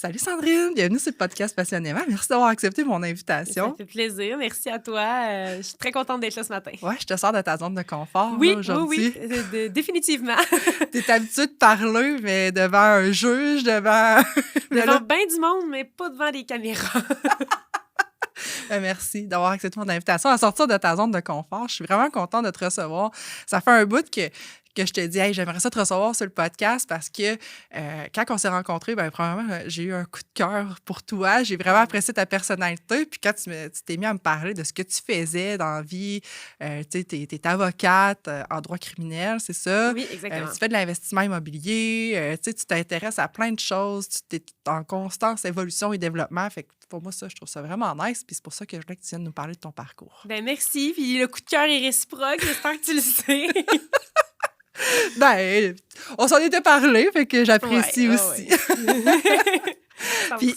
Salut Sandrine, bienvenue sur le podcast Passionnément. Merci d'avoir accepté mon Ça invitation. fait plaisir. Merci à toi. Je suis très contente d'être là ce matin. Ouais, je te sors de ta zone de confort là, Oui, aujourd'hui. définitivement. T'es habituée de parler, mais devant un juge, devant... Devant bien du monde, mais pas devant des caméras. Merci d'avoir accepté mon invitation à sortir de ta zone de confort. Je suis vraiment contente de te recevoir. Ça fait un bout que je te dis, hey, j'aimerais ça te recevoir sur le podcast parce que quand on s'est rencontrés, premièrement, j'ai eu un coup de cœur pour toi. J'ai vraiment apprécié ta personnalité. Puis quand tu t'es mis à me parler de ce que tu faisais dans la vie, tu sais, t'es avocate en droit criminel, c'est ça? Oui, exactement. Tu fais de l'investissement immobilier, tu sais, tu t'intéresses à plein de choses, tu es en constante évolution et développement. Fait que pour moi, ça, je trouve ça vraiment nice. Puis c'est pour ça que je voulais que tu viennes nous parler de ton parcours. Ben merci. Puis le coup de cœur est réciproque. J'espère que tu le sais. Ben, on s'en était parlé, fait que j'apprécie Ouais, aussi. ouais. 100%. Puis,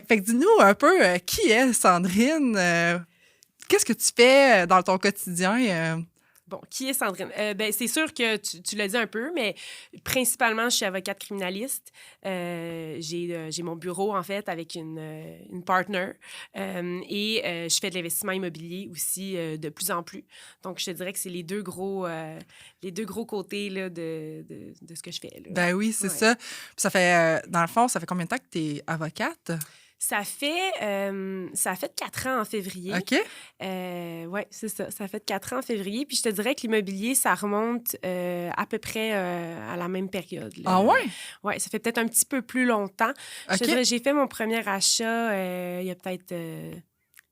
fait que dis-nous un peu, qui est Sandrine? Qu'est-ce que tu fais dans ton quotidien? Bon, qui est Sandrine? C'est sûr que tu l'as dit un peu, mais principalement, je suis avocate criminaliste. J'ai mon bureau, en fait, avec une partner. Je fais de l'investissement immobilier aussi de plus en plus. Donc, je te dirais que c'est les deux gros côtés là, de ce que je fais. Là. Ben oui, c'est Ouais. ça. Puis ça fait, dans le fond, ça fait combien de temps que tu es avocate? Ça fait 4 ans en février. OK. Oui, c'est ça. Ça fait 4 ans en février. Puis je te dirais que l'immobilier, ça remonte à peu près à la même période. Là. Ah ouais? Oui, ça fait peut-être un petit peu plus longtemps. Je te OK. dirais, j'ai fait mon premier achat il y a peut-être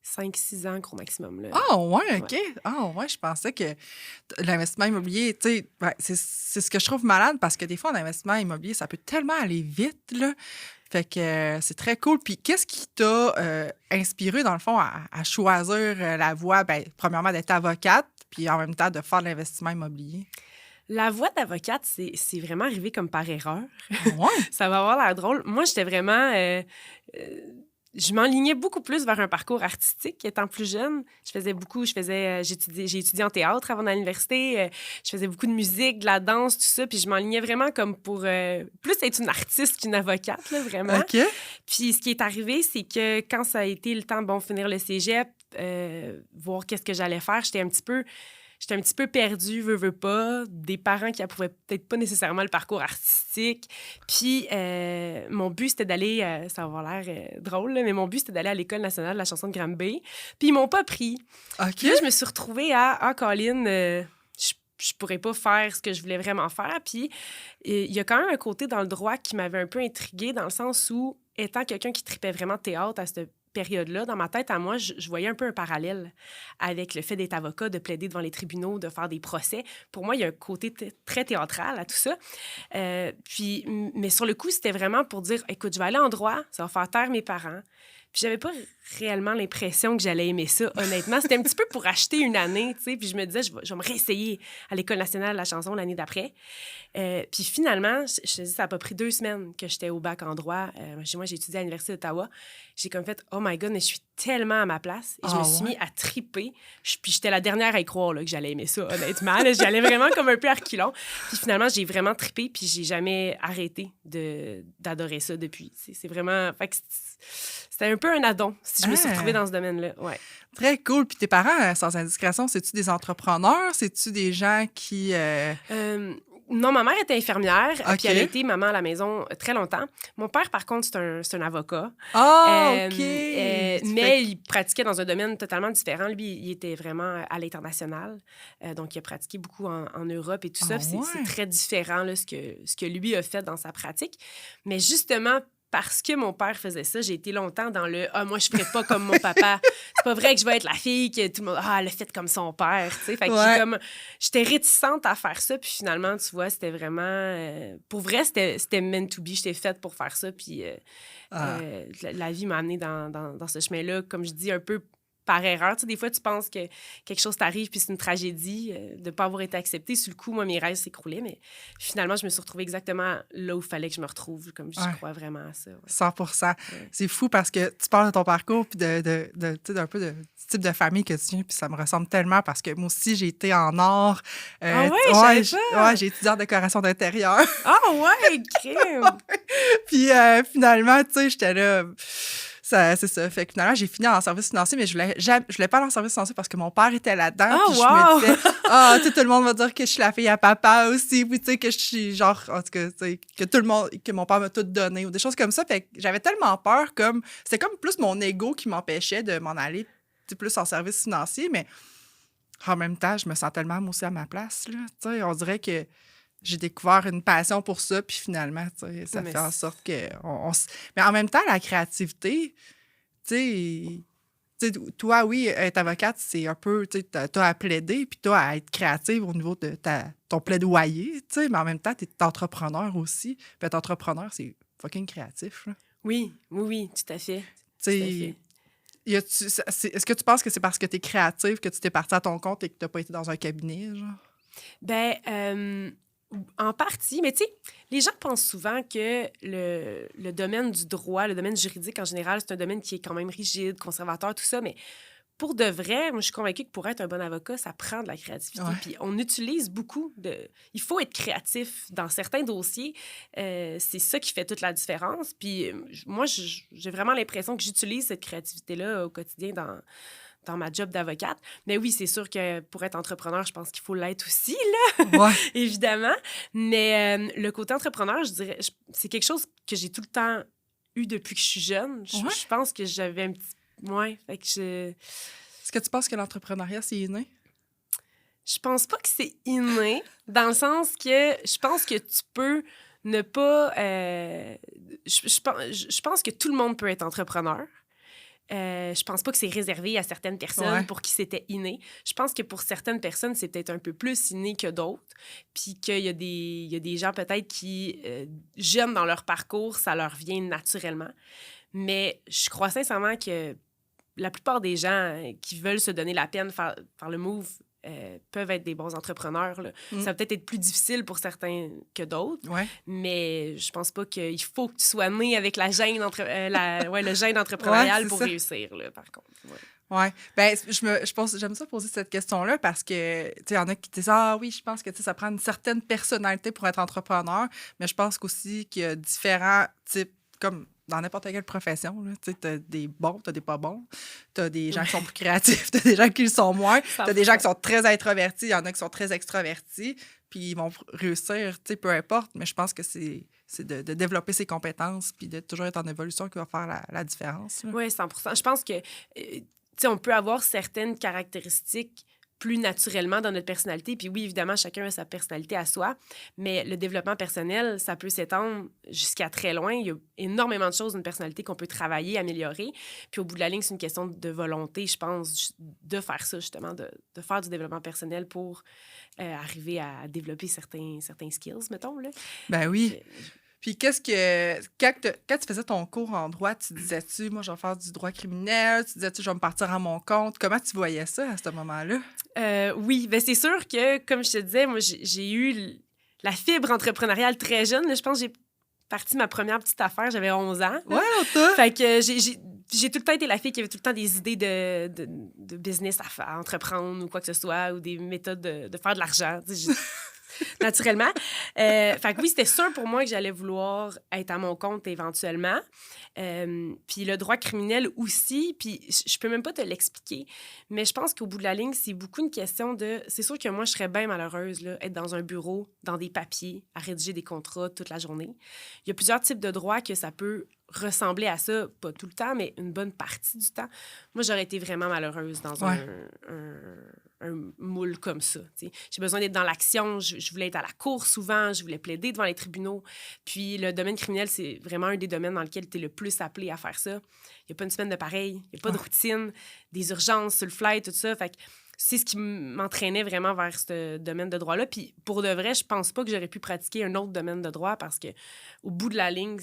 5-6 ans, gros maximum. Là. Ah ouais, OK. Ouais. Ah ouais, je pensais que l'investissement immobilier, tu sais, c'est ce que je trouve malade parce que des fois, en investissement immobilier, ça peut tellement aller vite, là. Fait que c'est très cool. Puis qu'est-ce qui t'a inspiré, dans le fond, à choisir la voie, premièrement, d'être avocate, puis en même temps, de faire de l'investissement immobilier? La voie d'avocate, c'est vraiment arrivé comme par erreur. Ah ouais? Ça va avoir l'air drôle. Moi, j'étais vraiment... je m'enlignais beaucoup plus vers un parcours artistique étant plus jeune. J'ai étudié en théâtre avant d'aller à l'université. Je faisais beaucoup de musique, de la danse, tout ça. Puis je m'enlignais vraiment comme pour plus être une artiste qu'une avocate, là, vraiment. OK. Puis ce qui est arrivé, c'est que quand ça a été le temps de finir le cégep, voir qu'est-ce que j'allais faire, j'étais un petit peu perdue, veux pas, des parents qui approuvaient peut-être pas nécessairement le parcours artistique. Puis, mon but, c'était d'aller, ça va avoir l'air drôle, là, mais mon but, c'était d'aller à l'École nationale de la chanson de Granby. Puis, ils m'ont pas pris. OK. Puis là, je me suis retrouvée Colin, je pourrais pas faire ce que je voulais vraiment faire. Puis, il y a quand même un côté dans le droit qui m'avait un peu intriguée, dans le sens où, étant quelqu'un qui tripait vraiment théâtre à cette période-là, dans ma tête, à moi, je voyais un peu un parallèle avec le fait d'être avocat, de plaider devant les tribunaux, de faire des procès. Pour moi, il y a un côté très théâtral à tout ça. Mais sur le coup, c'était vraiment pour dire, écoute, je vais aller en droit, ça va faire taire mes parents. Puis j'avais pas réellement l'impression que j'allais aimer ça, honnêtement. C'était un petit peu pour acheter une année, tu sais. Puis je me disais, je vais me réessayer à l'École nationale de la chanson l'année d'après. Puis finalement, je te dis, ça a pas pris 2 semaines que j'étais au bac en droit. Moi, j'ai étudié à l'Université d'Ottawa. J'ai comme fait, oh my God, mais je suis tellement à ma place. Et je me suis mis à triper. Puis j'étais la dernière à y croire là, que j'allais aimer ça, honnêtement. Là, j'y allais vraiment comme un peu à reculons. Puis finalement, j'ai vraiment trippé. Puis j'ai jamais arrêté d'adorer ça depuis. C'est vraiment... Fait que c'était un peu un addon si je me suis retrouvée dans ce domaine-là. Ouais. Très cool. Puis tes parents, sans indiscrétion, c'est-tu des entrepreneurs? C'est-tu des gens qui... Non, ma mère était infirmière, OK. puis elle a été maman à la maison très longtemps. Mon père, par contre, c'est un avocat. Ah, OK! Mais il pratiquait dans un domaine totalement différent. Lui, il était vraiment à l'international. Donc, il a pratiqué beaucoup en Europe et tout ça. Ah, C'est ouais. très différent là, ce que lui a fait dans sa pratique. Mais justement, parce que mon père faisait ça, j'ai été longtemps dans le « Ah, moi, je ferais pas comme mon papa. C'est pas vrai que je vais être la fille que tout le monde... Ah, elle a fait comme son père. » Tu sais, fait que j'étais réticente à faire ça. Puis finalement, tu vois, c'était vraiment... pour vrai, c'était meant to be. J'étais faite pour faire ça. Puis la vie m'a amenée dans ce chemin-là, comme je dis, un peu par erreur. Tu sais, des fois, tu penses que quelque chose t'arrive puis c'est une tragédie de ne pas avoir été acceptée. Sur le coup, moi, mes rêves s'écroulaient, mais finalement, je me suis retrouvée exactement là où il fallait que je me retrouve, comme je crois vraiment à ça. Ouais. 100%. Ouais. C'est fou parce que tu parles de ton parcours puis d'un peu de du type de famille que tu viens, puis ça me ressemble tellement parce que moi aussi, j'ai été en art. Ah ouais, je savais pas! Ouais, j'ai étudié en décoration d'intérieur. Ah ouais, crime! Puis finalement, tu sais, j'étais là... C'est ça. Fait que finalement, j'ai fini en service financier, mais je voulais pas aller en service financier parce que mon père était là-dedans. Oh, puis je wow! me disais, tu sais, tout le monde va dire que je suis la fille à papa aussi. Puis tu sais, que je suis genre, en tout cas, tu sais, que mon père m'a tout donné ou des choses comme ça. Fait que j'avais tellement peur, c'était comme plus mon ego qui m'empêchait de m'en aller plus en service financier. Mais en même temps, je me sens tellement, moi aussi, à ma place, là. Tu sais, on dirait que j'ai découvert une passion pour ça, puis finalement, tu sais, ça fait en sorte que... Mais en même temps, la créativité, tu sais, toi, oui, être avocate, c'est un peu, tu sais, t'as à plaider, puis t'as à être créative au niveau de ton plaidoyer, tu sais, mais en même temps, t'es entrepreneur aussi. Puis être entrepreneur, c'est fucking créatif, là. Oui, tout à fait. Tu sais, est-ce que tu penses que c'est parce que t'es créative que tu t'es partie à ton compte et que t'as pas été dans un cabinet, genre? Ben, en partie, mais tu sais, les gens pensent souvent que le domaine du droit, le domaine juridique en général, c'est un domaine qui est quand même rigide, conservateur, tout ça, mais pour de vrai, moi, je suis convaincue que pour être un bon avocat, ça prend de la créativité. Ouais. Puis on utilise beaucoup de... Il faut être créatif dans certains dossiers. C'est ça qui fait toute la différence. Puis moi, j'ai vraiment l'impression que j'utilise cette créativité-là au quotidien dans ma job d'avocate. Mais oui, c'est sûr que pour être entrepreneur, je pense qu'il faut l'être aussi, là, Ouais. évidemment. Mais le côté entrepreneur, je dirais, c'est quelque chose que j'ai tout le temps eu depuis que je suis jeune. Je pense que j'avais un petit... Ouais, fait que Est-ce que tu penses que l'entrepreneuriat, c'est inné? Je pense pas que c'est inné, dans le sens que je pense que tu peux ne pas... je pense que tout le monde peut être entrepreneur. Je pense pas que c'est réservé à certaines personnes pour qui c'était inné. Je pense que pour certaines personnes, c'est peut-être un peu plus inné que d'autres. Puis qu'il y a des gens peut-être qui, jeunes dans leur parcours, ça leur vient naturellement. Mais je crois sincèrement que la plupart des gens qui veulent se donner la peine de faire le move peuvent être des bons entrepreneurs. Là. Ça va peut-être être plus difficile pour certains que d'autres, mais je pense pas qu'il faut que tu sois né avec la gène le gène entrepreneurial pour réussir, là, par contre. Oui. Ben, je pense, j'aime ça poser cette question-là parce que, tu sais, il y en a qui disent, ah oui, je pense que, tu sais, ça prend une certaine personnalité pour être entrepreneur, mais je pense aussi qu'il y a différents types, comme dans n'importe quelle profession, tu sais, t'as des bons, t'as des pas bons, t'as des gens qui sont plus créatifs, t'as des gens qui le sont moins, t'as des gens qui sont très introvertis, il y en a qui sont très extravertis, puis ils vont réussir, tu sais, peu importe, mais je pense que c'est de développer ses compétences puis de toujours être en évolution qui va faire la différence. Oui, 100%. Je pense que, tu sais, on peut avoir certaines caractéristiques plus naturellement dans notre personnalité. Puis oui, évidemment, chacun a sa personnalité à soi, mais le développement personnel, ça peut s'étendre jusqu'à très loin. Il y a énormément de choses d'une personnalité qu'on peut travailler, améliorer. Puis au bout de la ligne, c'est une question de volonté, je pense, de faire ça, justement, de faire du développement personnel pour arriver à développer certains skills, mettons. Là. Ben oui. Puis qu'est-ce que... Quand tu faisais ton cours en droit, tu disais-tu, moi, je vais faire du droit criminel? Tu disais-tu, je vais me partir à mon compte? Comment tu voyais ça à ce moment-là? Oui, bien c'est sûr que, comme je te disais, moi, j'ai eu la fibre entrepreneuriale très jeune. Là, je pense que j'ai parti ma première petite affaire, j'avais 11 ans. Ouais, autant! Fait que j'ai tout le temps été la fille qui avait tout le temps des idées de business à entreprendre ou quoi que ce soit, ou des méthodes de faire de l'argent. Naturellement. Fait que oui, c'était sûr pour moi que j'allais vouloir être à mon compte éventuellement. Puis le droit criminel aussi, puis je peux même pas te l'expliquer, mais je pense qu'au bout de la ligne, c'est beaucoup une question de... C'est sûr que moi, je serais bien malheureuse, là, être dans un bureau, dans des papiers, à rédiger des contrats toute la journée. Il y a plusieurs types de droits que ça peut ressembler à ça, pas tout le temps, mais une bonne partie du temps. Moi, j'aurais été vraiment malheureuse dans un moule comme ça. T'sais. J'ai besoin d'être dans l'action. Je voulais être à la cour souvent. Je voulais plaider devant les tribunaux. Puis le domaine criminel, c'est vraiment un des domaines dans lequel tu es le plus appelé à faire ça. Il n'y a pas une semaine de pareil. Il n'y a pas de routine, des urgences sur le fly, tout ça. Fait que c'est ce qui m'entraînait vraiment vers ce domaine de droit-là. Puis pour de vrai, je pense pas que j'aurais pu pratiquer un autre domaine de droit parce que au bout de la ligne,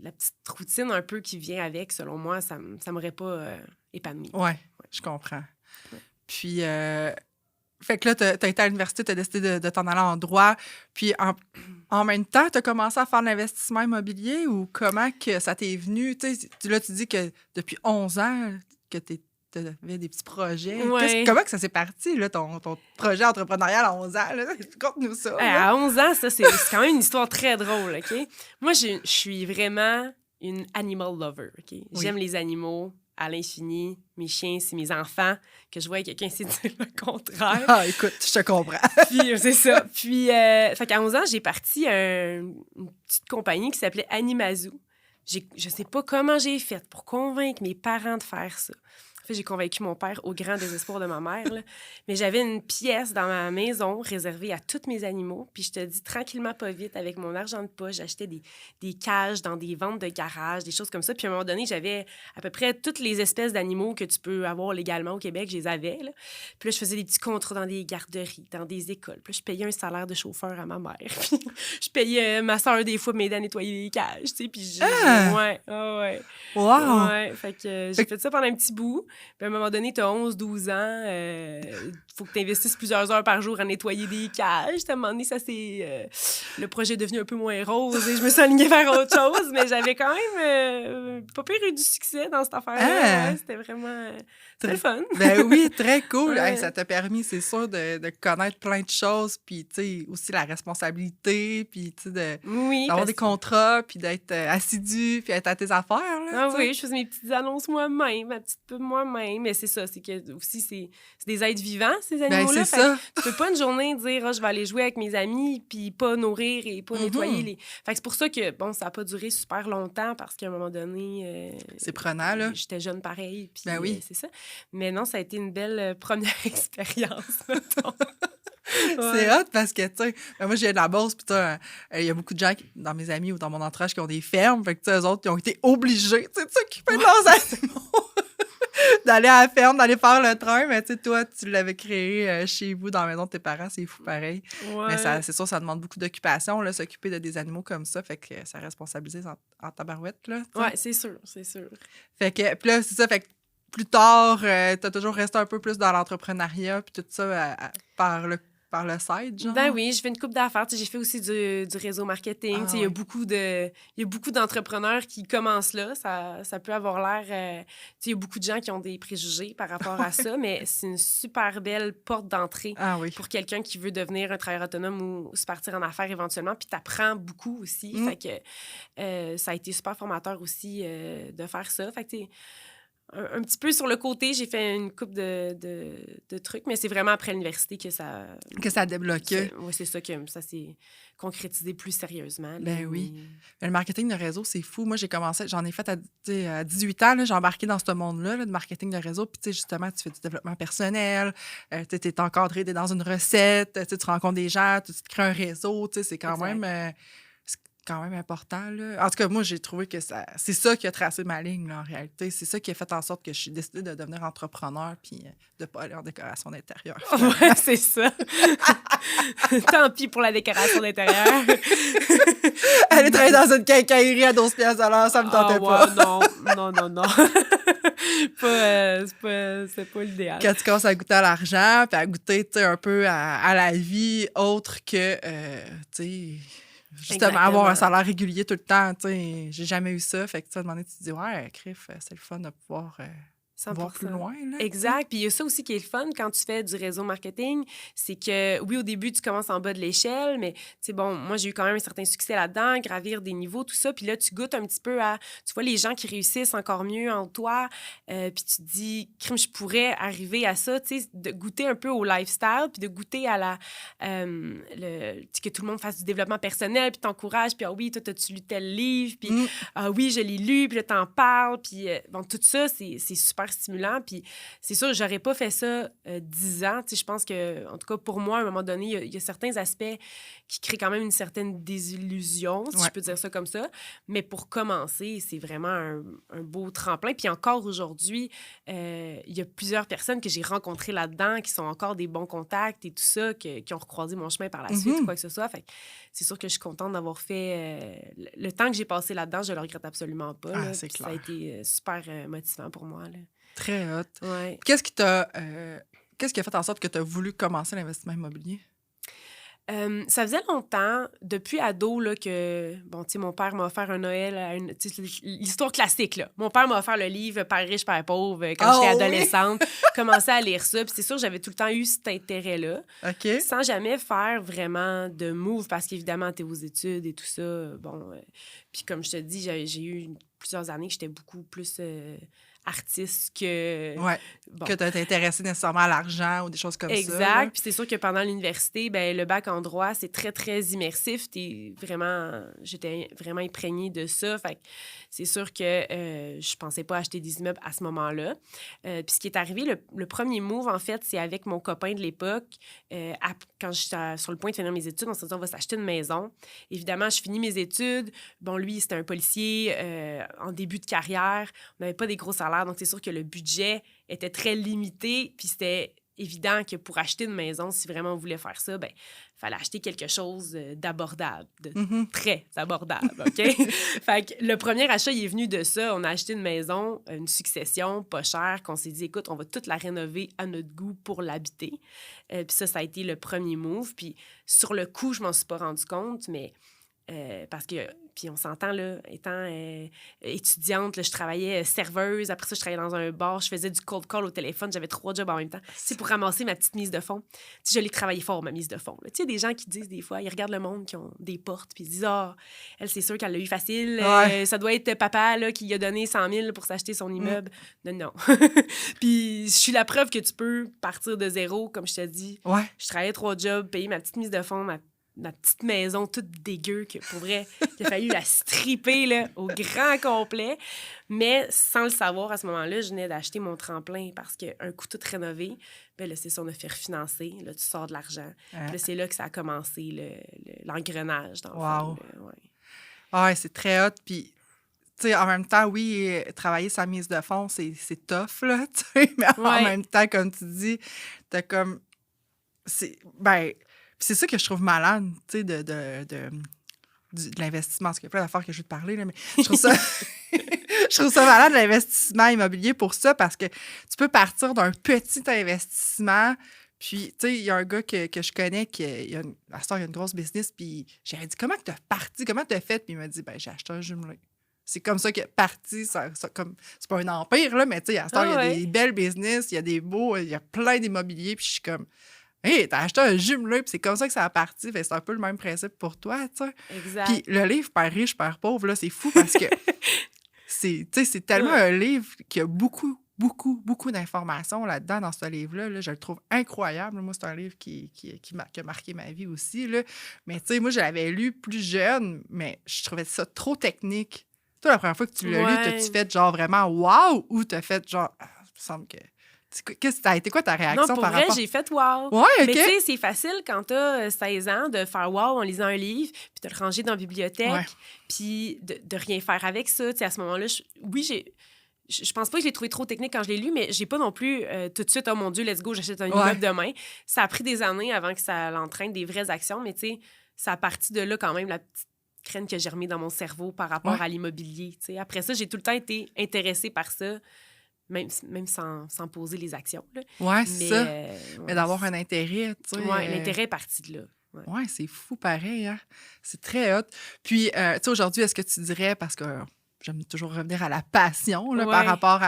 la petite routine un peu qui vient avec, selon moi, ça m'aurait pas épanoui. Ouais. je comprends. Ouais. Puis, fait que là, t'as été à l'université, t'as décidé de t'en aller en droit. Puis, en même temps, t'as commencé à faire de l'investissement immobilier ou comment que ça t'est venu? Tu sais, là, tu dis que depuis 11 ans que t'avais des petits projets. Ouais. Comment que ça s'est parti, là, ton projet entrepreneurial à 11 ans? Là? Conte-nous ça. Là. À 11 ans, ça, c'est quand même une histoire très drôle, OK? Moi, je suis vraiment une animal lover, OK? Oui. J'aime les animaux à l'infini. Mes chiens, c'est mes enfants. Que je vois quelqu'un essayer de dire le contraire. Ah, écoute, je te comprends. Puis, c'est ça. Puis, fait qu'à 11 ans, j'ai parti une petite compagnie qui s'appelait Animazoo. Je sais pas comment j'ai fait pour convaincre mes parents de faire ça. En fait, j'ai convaincu mon père au grand désespoir de ma mère. Là. Mais j'avais une pièce dans ma maison réservée à tous mes animaux. Puis je te dis, tranquillement, pas vite, avec mon argent de poche, j'achetais des cages dans des ventes de garage, des choses comme ça. Puis à un moment donné, j'avais à peu près toutes les espèces d'animaux que tu peux avoir légalement au Québec, je les avais. Là. Puis là, je faisais des petits contrats dans des garderies, dans des écoles. Puis là, je payais un salaire de chauffeur à ma mère. Puis je payais ma soeur des fois m'aider à nettoyer les cages, tu sais. Puis ouais. Wow! Ouais, fait que j'ai fait ça pendant un petit bout. Puis à un moment donné, t'as 11-12 ans, faut que tu investisses plusieurs heures par jour à nettoyer des cages. À un moment donné, ça c'est... le projet est devenu un peu moins rose et je me suis alignée vers autre chose, mais j'avais quand même pas pire eu du succès dans cette affaire-là. Ouais, c'était vraiment... C'était le fun. Ben oui, très cool. Ouais. Hey, ça t'a permis, c'est sûr, de connaître plein de choses, puis tu sais, aussi la responsabilité, puis tu sais, d'avoir des contrats, puis d'être assidu, puis être à tes affaires. Là, ah oui, je faisais mes petites annonces moi-même, ma petite pub moi-même. Mais c'est ça, c'est que aussi, c'est des êtres vivants, ces animaux-là. Ben, c'est ça. Tu peux pas une journée dire, je vais aller jouer avec mes amis, puis pas nourrir et pas nettoyer les... Fait que c'est pour ça que, bon, ça a pas duré super longtemps, parce qu'à un moment donné... c'est prenant, là. J'étais jeune pareil, puis ben oui. c'est ça. Mais non, ça a été une belle première expérience, mettons. Ouais. C'est hot parce que, tu sais, moi, j'ai de la Beauce, puis il y a beaucoup de gens dans mes amis ou dans mon entourage qui ont des fermes, fait que, tu sais, eux autres, ils ont été obligés, tu sais, de s'occuper de leurs animaux, d'aller à la ferme, d'aller faire le train, mais tu sais, toi, tu l'avais créé chez vous, dans la maison de tes parents, c'est fou pareil. Ouais. Mais c'est sûr, ça demande beaucoup d'occupation, là, s'occuper de des animaux comme ça, fait que ça responsabilise en tabarouette, là. T'sais. Ouais, c'est sûr, c'est sûr. Fait que, puis là, c'est ça, fait que plus tard, t'as toujours resté un peu plus dans l'entrepreneuriat, puis tout ça par le side, genre? Ben oui, je fais une couple d'affaires. J'ai fait aussi du réseau marketing. Il y a beaucoup d'entrepreneurs qui commencent là. Ça peut avoir l'air... il y a beaucoup de gens qui ont des préjugés par rapport à ça, mais c'est une super belle porte d'entrée pour quelqu'un qui veut devenir un travailleur autonome ou se partir en affaires éventuellement. Puis t'apprends beaucoup aussi. Fait que ça a été super formateur aussi de faire ça. Fait que un petit peu sur le côté, j'ai fait une couple de trucs, mais c'est vraiment après l'université que ça... Que ça a débloqué. Oui, c'est ça que ça s'est concrétisé plus sérieusement. Ben oui. Le marketing de réseau, c'est fou. Moi, j'ai commencé, j'en ai fait à 18 ans, là, j'ai embarqué dans ce monde-là de marketing de réseau. Puis, tu sais, justement, tu fais du développement personnel, tu es encadré, tu es dans une recette, tu rencontres des gens, tu te crées un réseau, tu sais, c'est quand même important. Là. En tout cas, moi, j'ai trouvé que c'est ça qui a tracé ma ligne, là, en réalité. C'est ça qui a fait en sorte que je suis décidée de devenir entrepreneur puis de ne pas aller en décoration d'intérieur. Ouais, c'est ça. Tant pis pour la décoration d'intérieur. Aller travailler dans une quincaillerie à 12 piastres à l'heure, ça me tentait pas. Non. C'est pas l'idéal. Quand tu commences à goûter à l'argent puis à goûter, tu sais, un peu à la vie autre que, tu sais... Justement, avoir un salaire régulier tout le temps, tu sais, j'ai jamais eu ça. Fait que, tu sais, à un moment donné, tu te dis, ouais, crif, c'est le fun de pouvoir voir plus loin. Là, exact. Puis il y a ça aussi qui est le fun quand tu fais du réseau marketing, c'est que, oui, au début, tu commences en bas de l'échelle, mais, tu sais, bon, moi, j'ai eu quand même un certain succès là-dedans, gravir des niveaux, tout ça. Puis là, tu goûtes un petit peu à, tu vois, les gens qui réussissent encore mieux en toi, puis tu te dis, crime, je pourrais arriver à ça, tu sais, de goûter un peu au lifestyle, puis de goûter à la, que tout le monde fasse du développement personnel, puis t'encourage, puis ah oui, toi, t'as-tu lu tel livre, puis ah oui, je l'ai lu, puis là, t'en parles, puis bon, tout ça, c'est super stimulant. Puis c'est sûr, j'aurais pas fait ça 10 ans. Tu sais, je pense que, en tout cas, pour moi, à un moment donné, il y a certains aspects qui créent quand même une certaine désillusion, si je peux dire ça comme ça. Mais pour commencer, c'est vraiment un beau tremplin. Puis encore aujourd'hui, il y a plusieurs personnes que j'ai rencontrées là-dedans qui sont encore des bons contacts et tout ça, qui ont recroisé mon chemin par la suite ou quoi que ce soit. Fait que c'est sûr que je suis contente d'avoir fait... le temps que j'ai passé là-dedans, je le regrette absolument pas. Là, c'est clair. Ça a été super motivant pour moi. Là. Très hot. Ouais. Qu'est-ce qui a fait en sorte que tu as voulu commencer l'investissement immobilier? Ça faisait longtemps, depuis ado, là, que, bon, tu sais, mon père m'a offert un Noël, tu sais, l'histoire classique, là. Mon père m'a offert le livre « Père riche, Père pauvre » quand j'étais adolescente. Commençais à lire ça, puis c'est sûr, j'avais tout le temps eu cet intérêt-là. OK. Sans jamais faire vraiment de move, parce qu'évidemment, t'es aux études et tout ça, bon... puis comme je te dis, j'ai eu plusieurs années que j'étais beaucoup plus... artiste que... Ouais, bon. que tu as intéressé nécessairement à l'argent ou des choses comme ça. Exact. Puis c'est sûr que pendant l'université, ben le bac en droit, c'est très, très immersif. J'étais vraiment imprégnée de ça. Fait que c'est sûr que je pensais pas acheter des immeubles à ce moment-là. Puis ce qui est arrivé, le premier move, en fait, c'est avec mon copain de l'époque. Quand j'étais sur le point de finir mes études, on s'est dit, on va s'acheter une maison. Évidemment, je finis mes études. Bon, lui, c'était un policier en début de carrière. On n'avait pas des gros salaires. Donc, c'est sûr que le budget était très limité, puis c'était évident que pour acheter une maison, si vraiment on voulait faire ça, ben il fallait acheter quelque chose d'abordable, de très abordable, OK? Fait que le premier achat, il est venu de ça. On a acheté une maison, une succession, pas chère, qu'on s'est dit, écoute, on va toute la rénover à notre goût pour l'habiter. Puis ça a été le premier move. Puis sur le coup, je m'en suis pas rendu compte, mais... parce que, puis on s'entend, là, étant étudiante, là, je travaillais serveuse. Après ça, je travaillais dans un bar. Je faisais du cold call au téléphone. J'avais 3 jobs en même temps. C'est pour ramasser ma petite mise de fonds. Je l'ai travaillé fort, ma mise de fonds. Tu sais, des gens qui disent des fois, ils regardent le monde qui ont des portes, puis ils disent, ah, elle, c'est sûr qu'elle l'a eu facile. Ouais. Ça doit être papa là, qui lui a donné 100 000 pour s'acheter son immeuble. Non. Puis je suis la preuve que tu peux partir de zéro, comme je te dis. Ouais. Je travaillais 3 jobs, payer ma petite mise de fonds, ma petite maison toute dégueu, que pour vrai, il a fallu la stripper là, au grand complet. Mais sans le savoir, à ce moment-là, je venais d'acheter mon tremplin parce qu'un coup tout rénové, ben là, c'est ça, on a fait refinancer. Là, tu sors de l'argent. Puis là, c'est là que ça a commencé, l'engrenage, dans le fond. Là, ouais. Ouais, c'est très hot. Puis, tu sais, en même temps, oui, travailler sa mise de fonds, c'est tough, là, tu sais. Mais en même temps, comme tu dis, t'as comme... c'est ça que je trouve malade, tu sais, de l'investissement. Parce qu'il y a plein d'affaires que je vais te parler, là, mais je trouve ça... je trouve ça malade, l'investissement immobilier, pour ça, parce que tu peux partir d'un petit investissement. Puis, tu sais, il y a un gars que je connais qui il a une grosse business, puis j'avais dit, comment tu as parti? Comment tu as fait? Puis il m'a dit, ben j'ai acheté un jumelé. C'est comme ça que parti, comme, c'est pas un empire, là, mais tu sais, à ce temps, il y a des belles business, il y a des beaux, il y a plein d'immobilier, puis je suis comme... Hey, t'as acheté un jumelé, puis c'est comme ça que ça a parti. Fait, c'est un peu le même principe pour toi, tu sais. Exact. Puis le livre « Père riche, Père pauvre », là, c'est fou parce que c'est tellement un livre qui a beaucoup d'informations là-dedans, dans ce livre-là. Là. Je le trouve incroyable. Moi, c'est un livre qui a marqué ma vie aussi. Là. Mais tu sais, moi, je l'avais lu plus jeune, mais je trouvais ça trop technique. Toi, la première fois que tu l'as lu, t'as-tu fait genre vraiment « wow » ou t'as fait genre « il me semble que... » Ça a été quoi ta réaction non, pour par vrai, rapport? j'ai fait « wow ». Ouais, OK. Mais tu sais, c'est facile quand t'as 16 ans de faire « wow » en lisant un livre, puis de le ranger dans la bibliothèque, puis de rien faire avec ça. Tu sais, à ce moment-là, je pense pas que je l'ai trouvé trop technique quand je l'ai lu, mais j'ai pas non plus tout de suite « oh mon Dieu, let's go, j'achète un immeuble demain ». Ça a pris des années avant que ça l'entraîne des vraies actions, mais tu sais, ça a parti de là quand même, la petite graine qui a germé dans mon cerveau par rapport à l'immobilier. Tu sais. Après ça, j'ai tout le temps été intéressée par ça. Même sans poser les actions. Oui, c'est ça. Mais d'avoir un intérêt, tu sais. Oui, l'intérêt est parti de là. Oui, c'est fou pareil. Hein? C'est très hot. Puis, tu sais, aujourd'hui, est-ce que tu dirais, parce que j'aime toujours revenir à la passion là, par rapport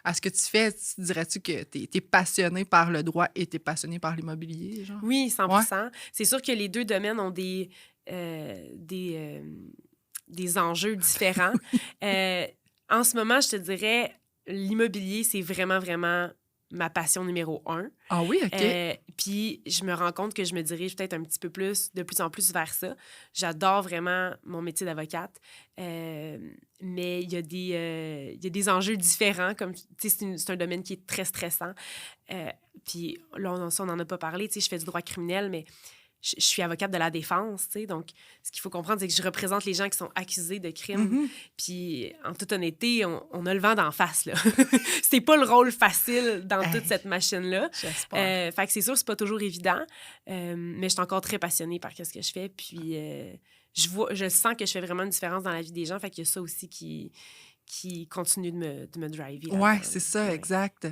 à ce que tu fais, dirais-tu que tu es passionné par le droit et tu es passionné par l'immobilier? Genre? Oui, 100%. C'est sûr que les deux domaines ont des enjeux différents. En ce moment, je te dirais... L'immobilier, c'est vraiment, vraiment ma passion numéro 1. Ah oui, OK. Puis je me rends compte que je me dirige peut-être un petit peu plus, de plus en plus vers ça. J'adore vraiment mon métier d'avocate. Mais il y a des enjeux différents. Comme, c'est un domaine qui est très stressant. Puis là, on n'en a pas parlé. Je fais du droit criminel, mais... Je suis avocate de la défense, tu sais, donc ce qu'il faut comprendre, c'est que je représente les gens qui sont accusés de crimes. Puis, en toute honnêteté, on a le vent d'en face, là. C'est pas le rôle facile dans toute cette machine-là. Fait que c'est sûr, c'est pas toujours évident, mais je suis encore très passionnée par ce que je fais, puis je sens que je fais vraiment une différence dans la vie des gens, fait qu'il y a ça aussi qui qui continue de me driver. Oui, c'est ça, ouais. exact.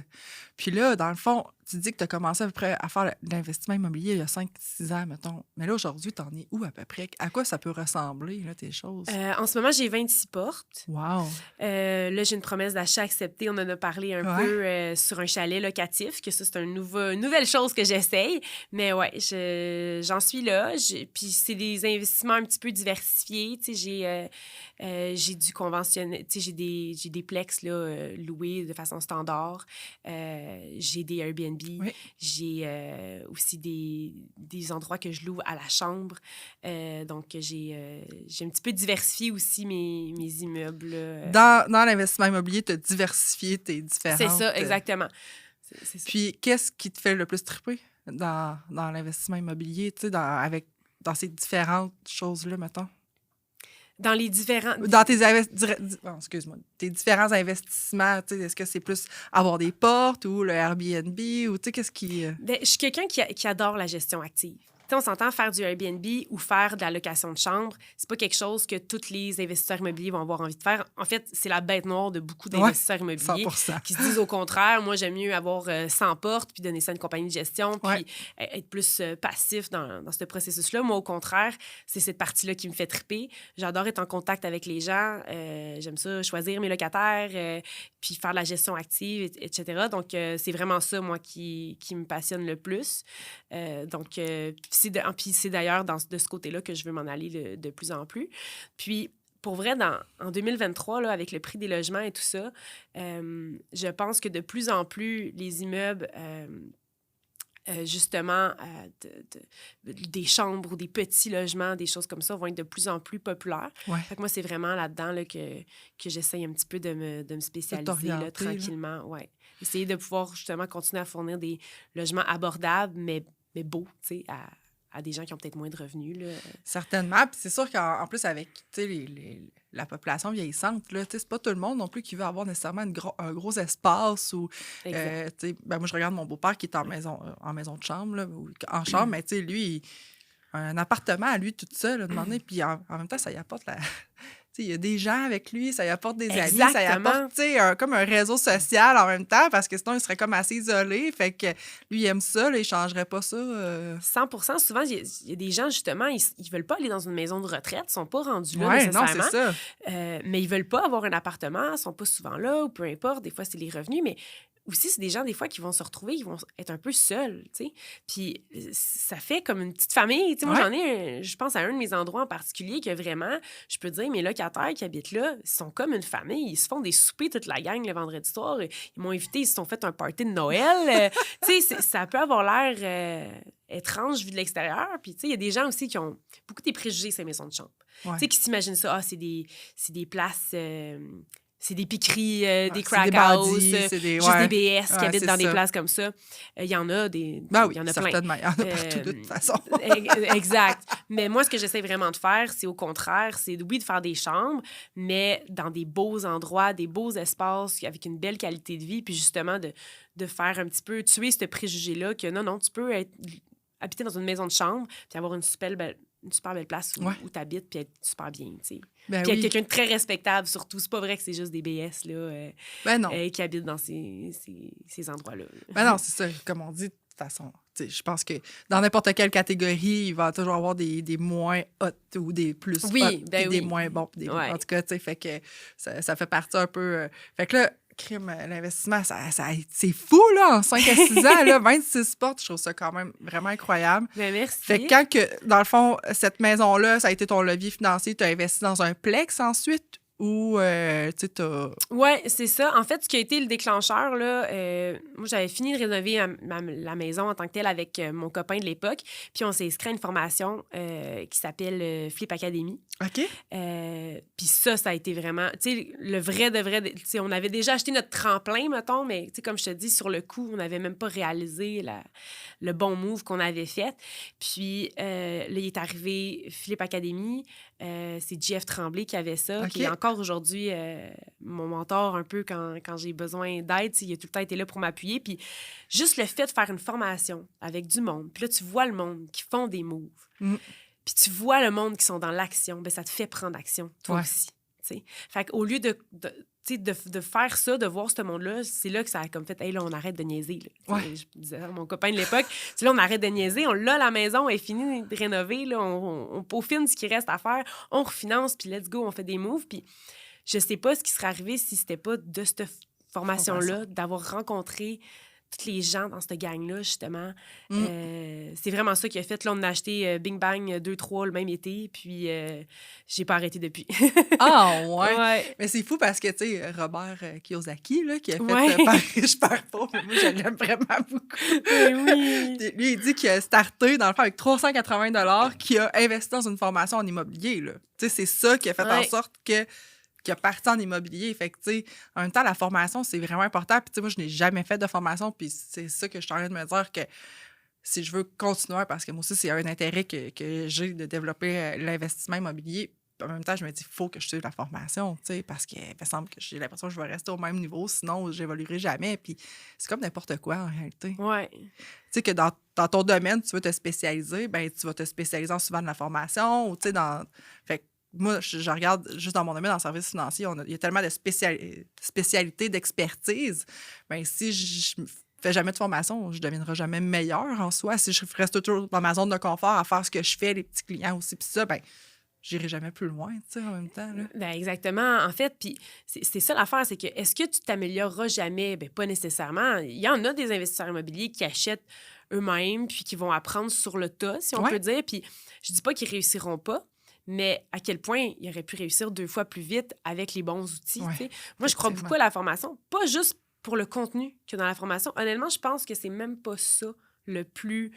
Puis là, dans le fond, tu dis que tu as commencé à peu près à faire de l'investissement immobilier il y a 5-6 ans, mettons. Mais là, aujourd'hui, tu en es où à peu près? À quoi ça peut ressembler, là, tes choses? En ce moment, j'ai 26 portes. Wow! Là, j'ai une promesse d'achat acceptée. On en a parlé un peu sur un chalet locatif, que ça, c'est une nouvelle chose que j'essaye. Mais ouais, j'en suis là. Puis c'est des investissements un petit peu diversifiés. Tu sais, j'ai du conventionnel. Tu sais, j'ai des plex là, loués de façon standard. J'ai des Airbnb. Oui. J'ai aussi des endroits que je loue à la chambre. Donc, j'ai un petit peu diversifié aussi mes immeubles. Dans l'investissement immobilier, tu as diversifié tes différentes... C'est ça, exactement. C'est ça. Puis, qu'est-ce qui te fait le plus triper dans l'investissement immobilier, tu sais, dans ces différentes choses-là, mettons? Dans les différents... Dans tes excuse-moi, tes différents investissements, tu sais, est-ce que c'est plus avoir des portes ou le Airbnb ou tu sais, qu'est-ce qui... Ben, je suis quelqu'un qui adore la gestion active. Tu sais, on s'entend faire du Airbnb ou faire de la location de chambre. C'est pas quelque chose que tous les investisseurs immobiliers vont avoir envie de faire. En fait, c'est la bête noire de beaucoup d'investisseurs immobiliers 100%. qui se disent au contraire, moi, j'aime mieux avoir 100 portes puis donner ça à une compagnie de gestion puis être plus passif dans ce processus-là. Moi, au contraire, c'est cette partie-là qui me fait triper. J'adore être en contact avec les gens. J'aime ça, choisir mes locataires puis faire de la gestion active, etc. Donc, c'est vraiment ça, moi, qui me passionne le plus. Donc, puis c'est d'ailleurs de ce côté-là que je veux m'en aller de plus en plus. Puis, pour vrai, en 2023, là, avec le prix des logements et tout ça, je pense que de plus en plus, les immeubles... justement, des chambres ou des petits logements, des choses comme ça vont être de plus en plus populaires. Ouais. Fait que moi, c'est vraiment là-dedans là, que j'essaye un petit peu de me spécialiser là, tranquillement. Ouais. Essayer de pouvoir justement continuer à fournir des logements abordables, mais beaux, tu sais, à des gens qui ont peut-être moins de revenus. Là. Certainement. Puis c'est sûr qu'en plus, avec la population vieillissante, là, c'est pas tout le monde non plus qui veut avoir nécessairement un gros espace. Ou, moi, je regarde mon beau-père qui est en maison de chambre, là, ou en chambre, mais lui, un appartement à lui tout seul, là, demandé, puis en même temps, ça y apporte la... Il y a des gens avec lui, ça y apporte des amis, ça y apporte comme un réseau social en même temps, parce que sinon, il serait comme assez isolé. Fait que lui, il aime ça, là, il changerait pas ça. 100%. Souvent, il y a des gens, justement, ils veulent pas aller dans une maison de retraite, ils sont pas rendus là nécessairement. Non, c'est ça. Mais ils veulent pas avoir un appartement, ils sont pas souvent là, ou peu importe, des fois, c'est les revenus, mais... Aussi, c'est des gens, des fois, qui vont se retrouver, ils vont être un peu seuls, tu sais. Puis ça fait comme une petite famille. Tu sais, moi, je pense à un de mes endroits en particulier que vraiment, je peux dire, mes locataires qui habitent là, ils sont comme une famille. Ils se font des soupers toute la gang le vendredi soir. Ils m'ont invité, ils se sont fait un party de Noël. Tu sais, ça peut avoir l'air étrange vu de l'extérieur. Puis, tu sais, il y a des gens aussi qui ont beaucoup des préjugés, ces maisons de chambre. Tu sais, qui s'imaginent ça, c'est des places... c'est des piqueries, des crack houses, juste des BS qui habitent dans des places comme ça. Il y en a des... il y en a certainement. plein. Il y en a partout de toute façon. Exact. Mais moi, ce que j'essaie vraiment de faire, c'est au contraire, c'est oui, de faire des chambres, mais dans des beaux endroits, des beaux espaces, avec une belle qualité de vie, puis justement de faire un petit peu, tuer ce préjugé-là que non, tu peux habiter dans une maison de chambre puis avoir une super belle place où tu habites puis être super bien, tu sais. Ben puis être quelqu'un de très respectable, surtout. C'est pas vrai que c'est juste des BS là, qui habitent dans ces endroits-là. Ben non, c'est ça. Comme on dit, de toute façon, je pense que dans n'importe quelle catégorie, il va toujours avoir des moins hot ou des plus hot, des moins bons. En tout cas, fait que ça fait partie un peu... fait que là, l'investissement, c'est fou, là, en 5 à 6 ans, là, 26 portes, je trouve ça quand même vraiment incroyable. Ben, merci. Fait que quand, dans le fond, cette maison-là, ça a été ton levier financier, tu as investi dans un plex ensuite ou, tu sais, Oui, c'est ça. En fait, ce qui a été le déclencheur, là, moi, j'avais fini de rénover la maison en tant que telle avec mon copain de l'époque, puis on s'est inscrit à une formation qui s'appelle Flip Academy. OK. Puis ça a été vraiment, tu sais, le vrai de vrai, tu sais, on avait déjà acheté notre tremplin, mettons, mais tu sais, comme je te dis, sur le coup, on n'avait même pas réalisé le bon move qu'on avait fait. Puis là, il est arrivé Flip Academy, c'est Jeff Tremblay qui avait ça, qui est encore aujourd'hui mon mentor un peu quand j'ai besoin d'aide. Il a tout le temps été là pour m'appuyer. Puis juste le fait de faire une formation avec du monde, puis là, tu vois le monde qui font des moves. Puis tu vois le monde qui sont dans l'action, bien, ça te fait prendre action, toi aussi. T'sais. Fait qu'au lieu de tu sais, de faire ça, de voir ce monde-là, c'est là que ça a comme fait, hey, là, on arrête de niaiser. Là. Ouais. Je disais à mon copain de l'époque, c'est là, on arrête de niaiser, on l'a, la maison, elle est finie de rénover, là, on peaufine ce qui reste à faire, on refinance, puis let's go, on fait des moves. Puis je sais pas ce qui serait arrivé si c'était pas de cette formation-là, d'avoir rencontré tous les gens dans cette gang-là, justement. C'est vraiment ça qui a fait. Là, on a acheté Bing Bang 2-3 le même été, puis j'ai pas arrêté depuis. Ah, ouais. Ouais. Mais c'est fou parce que, tu sais, Robert Kiyosaki, là, qui a fait Ouais. Père riche, Père pauvre, moi, je l'aime vraiment beaucoup. Oui. Lui, il dit qu'il a starté, dans le fond, avec 380 $ qu'il a investi dans une formation en immobilier, là. Tu sais, c'est ça qui a fait en sorte qu'il a parti en immobilier. Fait que, tu sais, en même temps, la formation, c'est vraiment important. Puis, tu sais, moi, je n'ai jamais fait de formation. Puis, c'est ça que je suis en train de me dire que si je veux continuer, parce que moi aussi, c'est un intérêt que j'ai de développer l'investissement immobilier. En même temps, je me dis, il faut que je suive la formation, tu sais, parce qu'il me semble que j'ai l'impression que je vais rester au même niveau, sinon, j'évoluerai jamais. Puis, c'est comme n'importe quoi, en réalité. Ouais. Tu sais, que dans ton domaine, tu veux te spécialiser, ben tu vas te spécialiser en suivant de la formation, ou, tu sais, dans... Fait que moi, je regarde juste dans mon domaine, dans le service financier, il y a tellement de spécialités, d'expertise. Bien, si je fais jamais de formation, je ne deviendrai jamais meilleure en soi. Si je reste toujours dans ma zone de confort à faire ce que je fais, les petits clients aussi, puis ça, bien, j'irai jamais plus loin, tu sais, en même temps. Là. Ben exactement. En fait, puis c'est ça l'affaire, c'est que est-ce que tu t'amélioreras jamais? Ben pas nécessairement. Il y en a des investisseurs immobiliers qui achètent eux-mêmes puis qui vont apprendre sur le tas, si on peut dire. Puis je dis pas qu'ils réussiront pas, mais à quel point ils auraient pu réussir 2 fois plus vite avec les bons outils. Ouais, moi, je crois beaucoup à la formation, pas juste pour le contenu que dans la formation. Honnêtement, je pense que c'est même pas ça le plus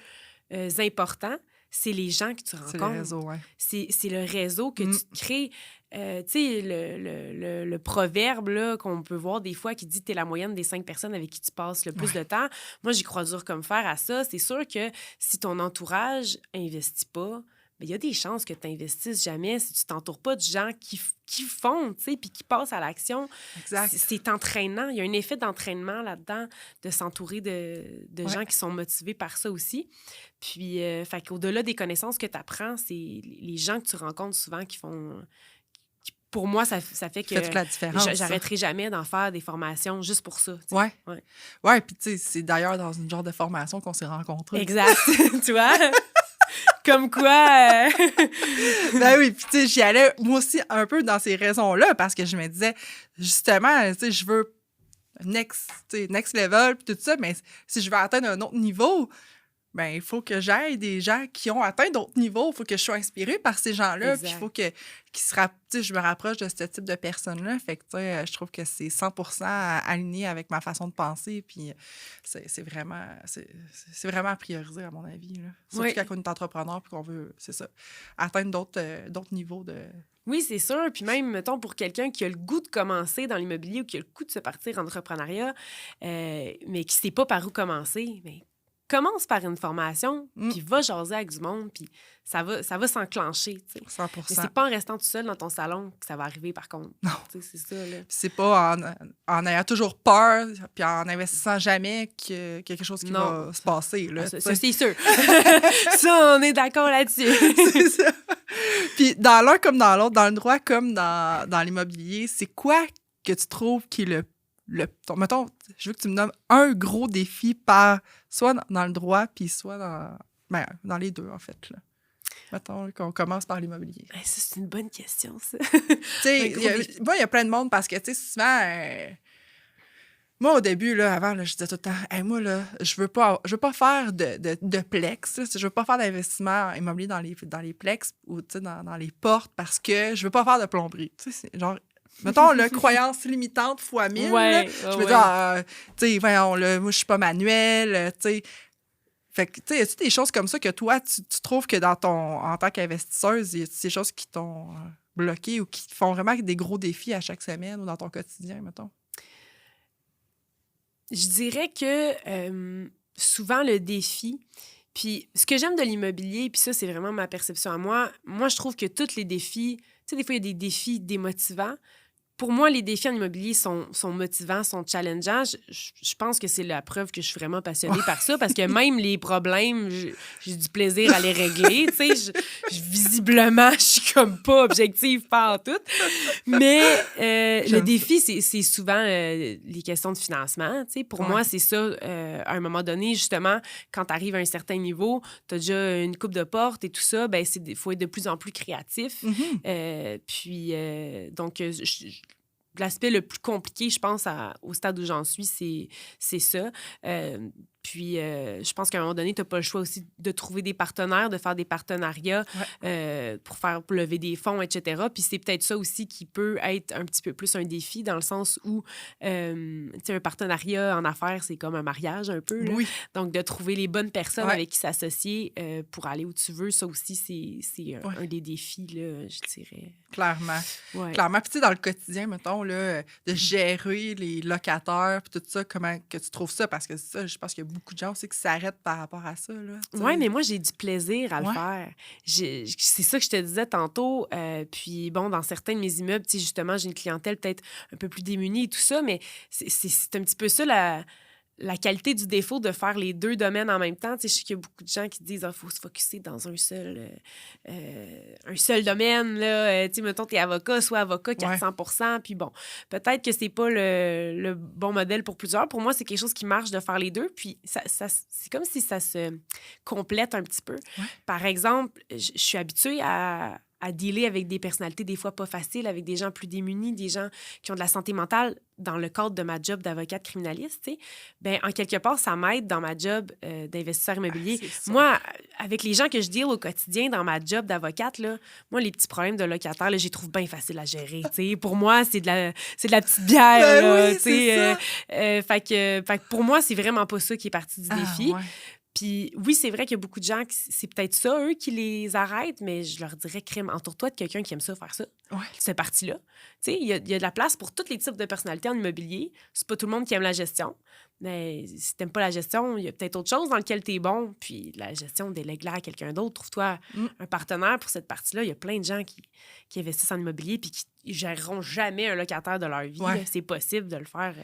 important. C'est les gens que tu rencontres. C'est le réseau, ouais. C'est le réseau que tu te crées. Tu sais, le proverbe là, qu'on peut voir des fois qui dit que tu es la moyenne des 5 personnes avec qui tu passes le plus de temps. Moi, j'y crois dur comme fer à ça. C'est sûr que si ton entourage investit pas, il y a des chances que tu n'investisses jamais si tu t'entoures pas de gens qui font, tu sais, puis qui passent à l'action. Exact. C'est entraînant. Il y a un effet d'entraînement là-dedans de s'entourer de gens qui sont motivés par ça aussi. Puis, fait qu'au-delà des connaissances que tu apprends, c'est les gens que tu rencontres souvent qui font... Pour moi, ça fait que toute la différence, j'arrêterai jamais d'en faire des formations juste pour ça. Oui. Ouais, puis tu sais, c'est d'ailleurs dans une genre de formation qu'on s'est rencontrés. Exact. Tu vois? Comme quoi... Ben oui, puis tu sais, j'y allais moi aussi un peu dans ces raisons-là parce que je me disais, justement, tu sais, je veux next level, puis tout ça, mais si je veux atteindre un autre niveau, ben il faut que j'aille des gens qui ont atteint d'autres niveaux, il faut que je sois inspirée par ces gens-là, puis il faut que je me rapproche de ce type de personnes-là. Fait que, tu sais, je trouve que c'est 100% aligné avec ma façon de penser, puis c'est vraiment à prioriser, à mon avis. Là. Surtout quand on est entrepreneur puis qu'on veut, c'est ça, atteindre d'autres niveaux de... Oui, c'est sûr. Puis même, mettons, pour quelqu'un qui a le goût de commencer dans l'immobilier ou qui a le goût de se partir en entrepreneuriat, mais qui ne sait pas par où commencer, bien, commence par une formation, puis va jaser avec du monde, puis ça va s'enclencher, tu sais. 100%. Mais c'est pas en restant tout seul dans ton salon que ça va arriver, par contre. Non. Tu sais, c'est ça, là. C'est pas en ayant toujours peur, puis en investissant jamais que quelque chose qui va se passer, là. Ça, c'est sûr. Ça, on est d'accord là-dessus. C'est ça. Puis dans l'un comme dans l'autre, dans le droit comme dans l'immobilier, c'est quoi que tu trouves qui est mettons, je veux que tu me nommes un gros défi soit dans le droit, puis soit dans les deux, en fait, là. Mettons qu'on commence par l'immobilier. Ça, c'est une bonne question, ça. Tu sais, il y a plein de monde parce que, tu sais, souvent... moi, au début, là, avant, là, je disais tout le temps, hey, moi, là, je veux pas faire de plex. Là, je veux pas faire d'investissement immobilier dans les plex ou dans les portes parce que je veux pas faire de plomberie. Tu sais, c'est genre, mettons, la croyance limitante fois 1000. Ouais, là, je me dis, tu sais, voyons, là, moi, je suis pas manuel, tu sais. Fait que, tu sais, y a-tu des choses comme ça que toi, tu trouves que en tant qu'investisseuse, y a-tu des choses qui t'ont bloqué ou qui te font vraiment des gros défis à chaque semaine ou dans ton quotidien, mettons? Je dirais que souvent, le défi... Puis ce que j'aime de l'immobilier, puis ça, c'est vraiment ma perception à moi, je trouve que tous les défis... Tu sais, des fois, il y a des défis démotivants, pour moi, les défis en immobilier sont motivants, sont challengeants. Je pense que c'est la preuve que je suis vraiment passionnée par ça, parce que même les problèmes, j'ai du plaisir à les régler. Tu sais, visiblement, je suis comme pas objective par tout. Mais le défi, c'est souvent les questions de financement. Tu sais, pour moi, c'est ça. À un moment donné, justement, quand tu arrives à un certain niveau, tu as déjà une coupe de porte et tout ça, ben il faut être de plus en plus créatif. Donc, l'aspect le plus compliqué, je pense, au stade où j'en suis, c'est ça. Je pense qu'à un moment donné, tu n'as pas le choix aussi de trouver des partenaires, de faire des partenariats pour lever des fonds, etc. Puis c'est peut-être ça aussi qui peut être un petit peu plus un défi, dans le sens où un partenariat en affaires, c'est comme un mariage un peu. Là. Oui. Donc, de trouver les bonnes personnes avec qui s'associer pour aller où tu veux, ça aussi, c'est un des défis, là, je dirais. Clairement. Ouais. Clairement. Puis, tu sais, dans le quotidien, mettons, là, de gérer les locataires, puis tout ça, comment que tu trouves ça? Parce que ça, je pense qu'il y a beaucoup de gens aussi qui s'arrêtent par rapport à ça. Oui, mais moi, j'ai du plaisir à le faire. C'est ça que je te disais tantôt. Puis, bon, dans certains de mes immeubles, justement, j'ai une clientèle peut-être un peu plus démunie et tout ça, mais c'est un petit peu ça la qualité du défaut de faire les deux domaines en même temps. Je sais qu'il y a beaucoup de gens qui disent qu'il faut se focusser dans un seul domaine. Là. Mettons, t'es avocat, soit avocat 400 %. Puis bon, peut-être que c'est pas le bon modèle pour plusieurs. Pour moi, c'est quelque chose qui marche de faire les deux. Puis c'est comme si ça se complète un petit peu. Ouais. Par exemple, je suis habituée à dealer avec des personnalités des fois pas faciles, avec des gens plus démunis, des gens qui ont de la santé mentale dans le cadre de ma job d'avocate criminaliste, tu sais. Ben, en quelque part, ça m'aide dans ma job d'investisseur immobilier. Moi, avec les gens que je deal au quotidien dans ma job d'avocate, là, moi, les petits problèmes de locataires, là, je les trouve bien faciles à gérer, tu sais. Pour moi, c'est de la petite bière, là, tu sais. Fait que pour moi, c'est vraiment pas ça qui est partie du défi. Ouais. Puis oui, c'est vrai qu'il y a beaucoup de gens, c'est peut-être ça, eux, qui les arrêtent, mais je leur dirais, crème, entoure-toi de quelqu'un qui aime ça faire ça. Ouais. Cette partie-là. Tu sais, il y a de la place pour tous les types de personnalités en immobilier. C'est pas tout le monde qui aime la gestion. Mais si t'aimes pas la gestion, il y a peut-être autre chose dans lequel t'es bon. Puis la gestion, délègue-la à quelqu'un d'autre. Trouve-toi un partenaire pour cette partie-là. Il y a plein de gens qui investissent en immobilier puis qui géreront jamais un locataire de leur vie. Ouais. C'est possible de le faire.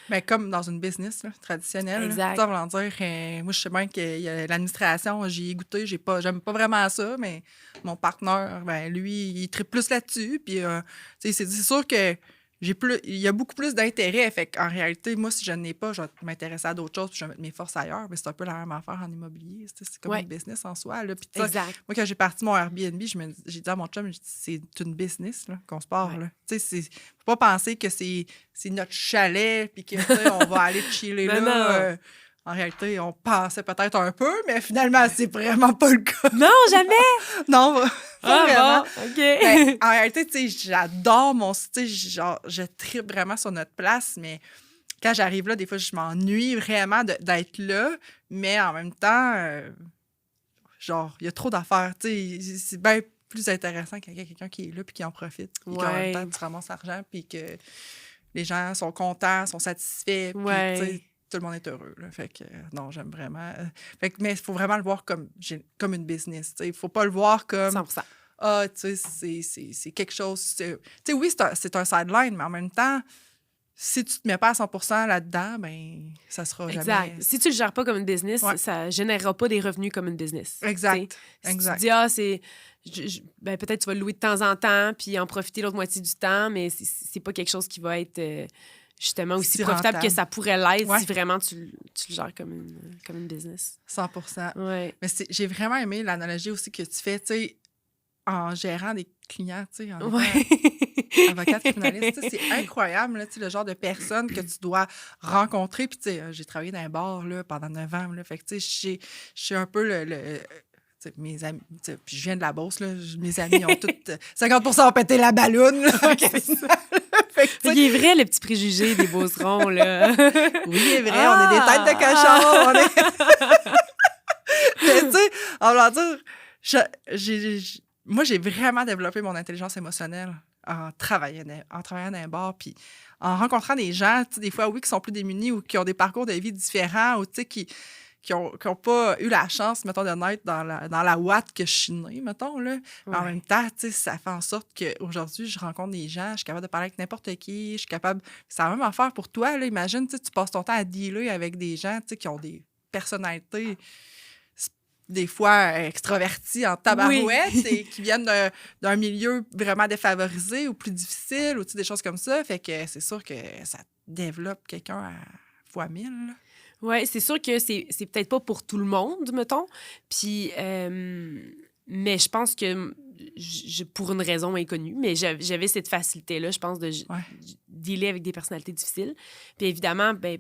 Mais comme dans une business là, traditionnelle. Exact. Ça veut dire, moi, je sais bien que l'administration, j'y ai goûté, j'aime pas vraiment ça, mais mon partenaire, ben, lui, il tripe plus là-dessus. Puis, c'est sûr que il y a beaucoup plus d'intérêt. Fait qu'en réalité, moi, si je n'en ai pas, je vais m'intéresser à d'autres choses puis je vais mettre mes forces ailleurs. Mais c'est un peu la même affaire en immobilier. C'est comme une business en soi. Là. Puis, exact. Moi, quand j'ai parti mon Airbnb, j'ai dit à mon chum, c'est une business là, qu'on se part. Ouais. Faut pas penser que c'est notre chalet puis qu'on va aller chiller là. En réalité, on pensait peut-être un peu, mais finalement, c'est vraiment pas le cas. Non, jamais! Non, pas vraiment. Bon, OK. Ben, en réalité, tu sais, j'adore mon style, genre, je tripe vraiment sur notre place, mais quand j'arrive là, des fois, je m'ennuie vraiment d'être là, mais en même temps, genre, il y a trop d'affaires, tu sais, c'est bien plus intéressant qu'il y ait quelqu'un qui est là puis qui en profite, puis qu'en même temps, tu ramasses l'argent, puis que les gens sont contents, sont satisfaits, puis, tu sais, tout le monde est heureux. Là. Fait que, non, j'aime vraiment. Mais il faut vraiment le voir comme une business. Il ne faut pas le voir comme. 100%. Ah, tu sais, c'est quelque chose. Tu sais, oui, c'est un sideline, mais en même temps, si tu te mets pas à 100% là-dedans, ben ça sera jamais. Exact. Si tu le gères pas comme une business, ça générera pas des revenus comme une business. Exact. Si tu dis, ben, peut-être tu vas le louer de temps en temps, puis en profiter l'autre moitié du temps, mais c'est pas quelque chose qui va être. Justement, aussi profitable rentable que ça pourrait l'être si vraiment tu le gères comme une business. 100%. Ouais. Mais j'ai vraiment aimé l'analogie aussi que tu fais, tu sais, en gérant des clients, tu sais, en étant avocate criminaliste. C'est incroyable, là, le genre de personne que tu dois rencontrer. Puis, tu sais, j'ai travaillé dans un bar là, pendant 9 ans. Là, fait que, tu sais, je suis un peu mes amis, puis je viens de la Beauce, là, mes amis ont toutes 50% ont pété la balloune. Il est vrai, le petit préjugé des Beaucerons, là. Oui, il est vrai, on est des têtes de cochon. Mais tu sais, en voulant dire, moi, j'ai vraiment développé mon intelligence émotionnelle en travaillant dans un bar, puis en rencontrant des gens, tu sais, des fois, oui, qui sont plus démunis ou qui ont des parcours de vie différents ou, tu sais, qui ont pas eu la chance, mettons, de naître dans la ouate que je suis née, mettons, là. Mais en même temps, tu sais, ça fait en sorte qu'aujourd'hui, je rencontre des gens, je suis capable de parler avec n'importe qui, je suis capable... C'est la même affaire pour toi, là. Imagine, tu sais, tu passes ton temps à dealer avec des gens, tu sais, qui ont des personnalités des fois extravertis en tabarouette et qui viennent d'un milieu vraiment défavorisé ou plus difficile ou des choses comme ça. Fait que c'est sûr que ça développe quelqu'un à fois 1000. Oui, c'est sûr que c'est peut-être pas pour tout le monde, mettons. Puis, mais je pense que, pour une raison inconnue, mais j'avais cette facilité-là, je pense, de dealer avec des personnalités difficiles. Puis évidemment, ben,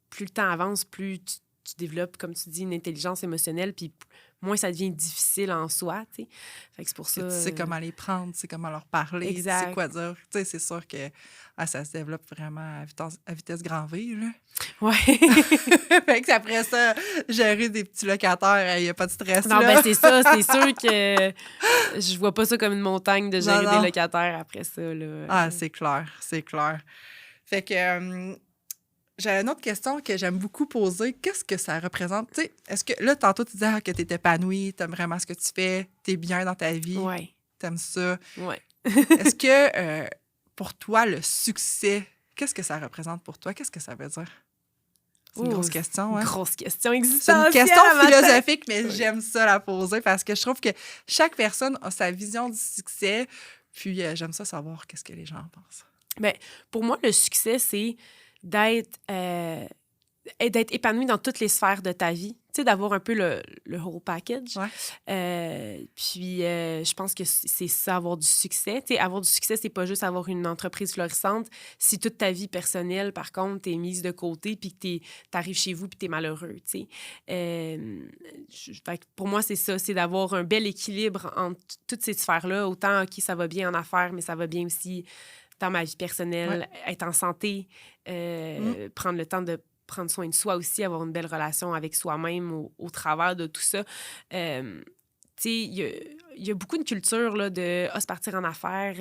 plus le temps avance, plus tu développes, comme tu dis, une intelligence émotionnelle, puis moins ça devient difficile en soi, tu sais. Fait que c'est pour ça... Tu sais comment les prendre, tu sais comment leur parler, exact. Tu sais quoi dire. Tu sais, c'est sûr que ça se développe vraiment à vitesse grand V, là. Ouais. Fait que après ça, gérer des petits locataires, il n'y a pas de stress, non, là. Ben c'est ça, c'est sûr que je vois pas ça comme une montagne de gérer des locataires après ça, là. Ah, c'est clair, c'est clair. Fait que... J'avais une autre question que j'aime beaucoup poser. Qu'est-ce que ça représente? Tu sais, est-ce que là, tantôt, tu disais que tu es épanouie, tu aimes vraiment ce que tu fais, tu es bien dans ta vie, tu aimes ça. Ouais. Est-ce que pour toi, le succès, qu'est-ce que ça représente pour toi? Qu'est-ce que ça veut dire? C'est une grosse question. Hein? Grosse question existentielle. C'est une question philosophique, mais j'aime ça la poser parce que je trouve que chaque personne a sa vision du succès. Puis j'aime ça savoir qu'est-ce que les gens en pensent. Bien, pour moi, le succès, c'est d'être épanoui dans toutes les sphères de ta vie. Tu sais, d'avoir un peu le whole package. Ouais. Puis, je pense que c'est ça, avoir du succès. Tu sais, avoir du succès, c'est pas juste avoir une entreprise florissante. Si toute ta vie personnelle, par contre, t'es mise de côté puis que t'arrives chez vous puis t'es malheureux, tu sais. Fait que pour moi, c'est ça. C'est d'avoir un bel équilibre entre toutes ces sphères-là. Autant, OK, ça va bien en affaires, mais ça va bien aussi dans ma vie personnelle, être en santé, prendre le temps de prendre soin de soi aussi, avoir une belle relation avec soi-même au travers de tout ça. Tu sais, il y a beaucoup de culture là, de se partir en affaires,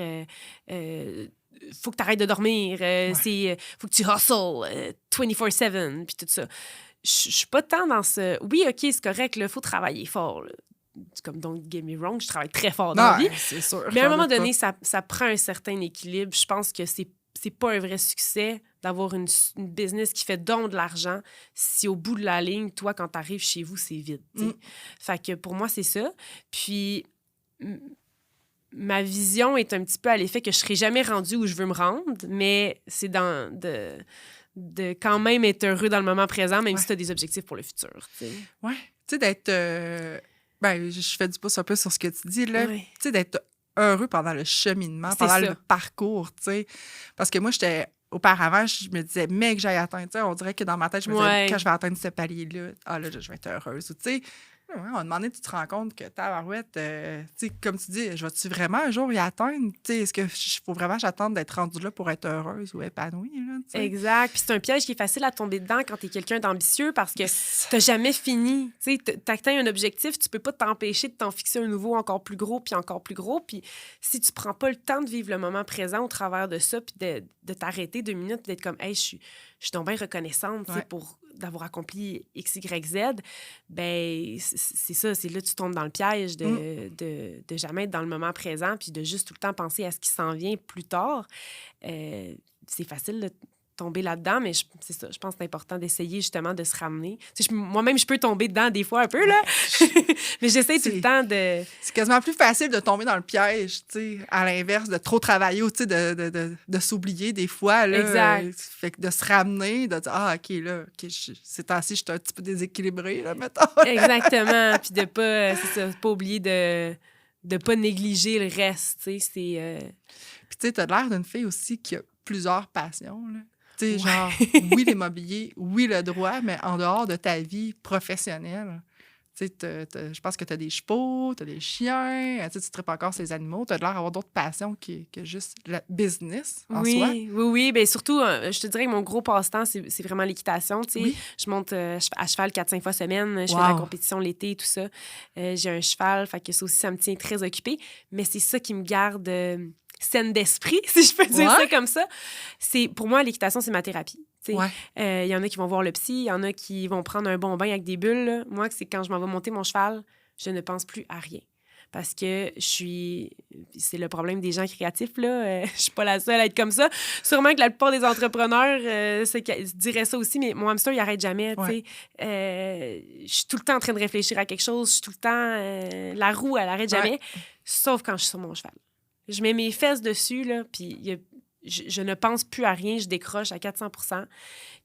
faut que tu arrêtes de dormir, faut que tu hustles 24/7, puis tout ça. Je suis pas tant dans ce... Oui, OK, c'est correct, il faut travailler fort, là. Comme don't get me wrong, je travaille très fort dans la vie. C'est sûr. Mais à un moment donné, ça prend un certain équilibre. Je pense que c'est pas un vrai succès d'avoir une business qui fait donc de l'argent si au bout de la ligne, toi, quand tu arrives chez vous, c'est vide. Fait que pour moi, c'est ça. Puis ma vision est un petit peu à l'effet que je serai jamais rendue où je veux me rendre, mais c'est de quand même être heureux dans le moment présent, même si tu as des objectifs pour le futur. Oui. Tu sais, d'être... Ben, je fais du pouce un peu sur ce que tu dis, là. Tu sais, d'être heureux pendant le cheminement, pendant le parcours, tu sais. Parce que moi, auparavant, je me disais, mais que j'aille atteindre, tu sais, on dirait que dans ma tête, je me disais, quand je vais atteindre ce palier-là, là, je vais être heureuse. Tu sais, on a demandé, tu te rends compte que tabarouette, tu sais, comme tu dis, je vais-tu vraiment un jour y atteindre? Tu sais, est-ce qu'il faut vraiment que j'attende d'être rendue là pour être heureuse ou épanouie, là, tu sais? Exact. Puis c'est un piège qui est facile à tomber dedans quand t'es quelqu'un d'ambitieux parce que t'as jamais fini. Tu sais, t'atteins un objectif, tu peux pas t'empêcher de t'en fixer un nouveau encore plus gros puis encore plus gros. Puis si tu prends pas le temps de vivre le moment présent au travers de ça puis de t'arrêter 2 minutes d'être comme, hey, je suis donc bien reconnaissante, tu sais, pour d'avoir accompli X, Y, Z, ben c'est ça, c'est là que tu tombes dans le piège de jamais être dans le moment présent puis de juste tout le temps penser à ce qui s'en vient plus tard. C'est facile de tomber là-dedans, mais c'est ça, je pense que c'est important d'essayer justement de se ramener. Tu sais, moi-même, je peux tomber dedans des fois un peu, là, mais j'essaie tout le temps de... C'est quasiment plus facile de tomber dans le piège, tu sais, à l'inverse, de trop travailler ou, tu sais, de s'oublier des fois, là. Exact. Fait que de se ramener, de dire, OK, là, ces temps-ci, je suis un petit peu déséquilibrée, là, mettons. Exactement, puis de pas, c'est ça, pas oublier de pas négliger le reste, tu sais, c'est... Puis, tu sais, t'as l'air d'une fille aussi qui a plusieurs passions, là. Tu sais, genre, oui, l'immobilier, oui, le droit, mais en dehors de ta vie professionnelle. Tu sais, je pense que tu as des chevaux, tu as des chiens, tu traites encore ces animaux. Tu as l'air d'avoir d'autres passions que juste le business en soi. Oui. Bien, surtout, je te dirais que mon gros passe-temps, c'est vraiment l'équitation. Tu sais. Oui. Je monte à cheval 4-5 fois semaine. Je fais de la compétition l'été, tout ça. J'ai un cheval, fait que ça aussi, ça me tient très occupée. Mais c'est ça qui me garde... saine d'esprit, si je peux dire ça comme ça. Pour moi, l'équitation, c'est ma thérapie. Il y en a qui vont voir le psy, il y en a qui vont prendre un bon bain avec des bulles. Là. Moi, c'est quand je m'en vais monter mon cheval, je ne pense plus à rien. Parce que c'est le problème des gens créatifs, là. Je suis pas la seule à être comme ça. Sûrement que la plupart des entrepreneurs diraient ça aussi, mais mon hamster, il arrête jamais, tu sais. Je suis tout le temps en train de réfléchir à quelque chose. Je suis tout le temps... la roue, elle arrête jamais. Sauf quand je suis sur mon cheval. Je mets mes fesses dessus, là, puis je ne pense plus à rien. Je décroche à 400%.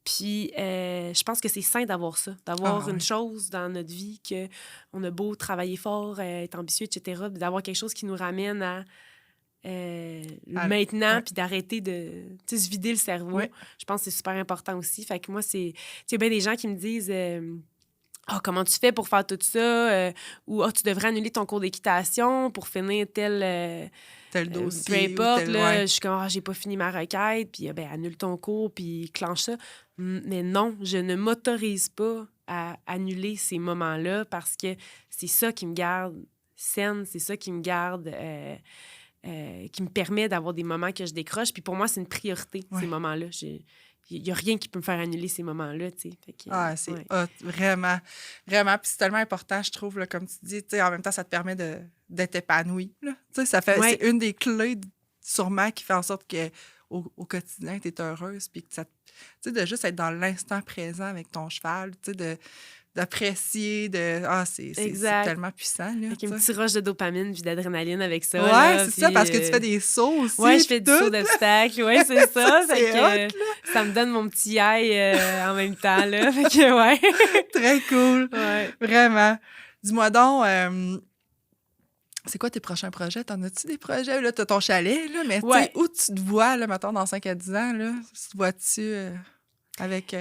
Puis, je pense que c'est sain d'avoir ça, d'avoir une chose dans notre vie qu'on a beau travailler fort, être ambitieux, etc., d'avoir quelque chose qui nous ramène à maintenant, puis d'arrêter de se vider le cerveau. Je pense que c'est super important aussi. Fait que moi, il y a bien des gens qui me disent comment tu fais pour faire tout ça? Ou tu devrais annuler ton cours d'équitation pour finir tel dossier. Peu importe, là, je suis comme, j'ai pas fini ma requête, puis annule ton cours, puis clenche ça. Mais non, je ne m'autorise pas à annuler ces moments-là parce que c'est ça qui me garde saine, c'est ça qui me garde... qui me permet d'avoir des moments que je décroche. Puis pour moi, c'est une priorité, ces moments-là. Il n'y a rien qui peut me faire annuler ces moments-là, tu sais. C'est hot, vraiment, vraiment. Puis c'est tellement important, je trouve, là, comme tu dis, tu sais, en même temps, ça te permet d'être épanoui, là. Tu sais, ça fait, c'est une des clés, sûrement, qui fait en sorte que au quotidien, tu es heureuse, puis que tu sais, de juste être dans l'instant présent avec ton cheval, tu sais, d'apprécier, c'est tellement puissant, là. Avec une petite roche de dopamine puis d'adrénaline avec ça. Ouais, c'est ça, parce que tu fais des sauts aussi. Ouais, je fais du saut d'obstacle. Ouais, c'est ça. Ça me donne mon petit high en même temps, là. Fait que, Très cool. Ouais. Vraiment. Dis-moi donc, c'est quoi tes prochains projets? T'en as-tu des projets? Là, t'as ton chalet, là, mais où tu te vois, là, mettons, dans 5 à 10 ans, là? Tu te vois-tu avec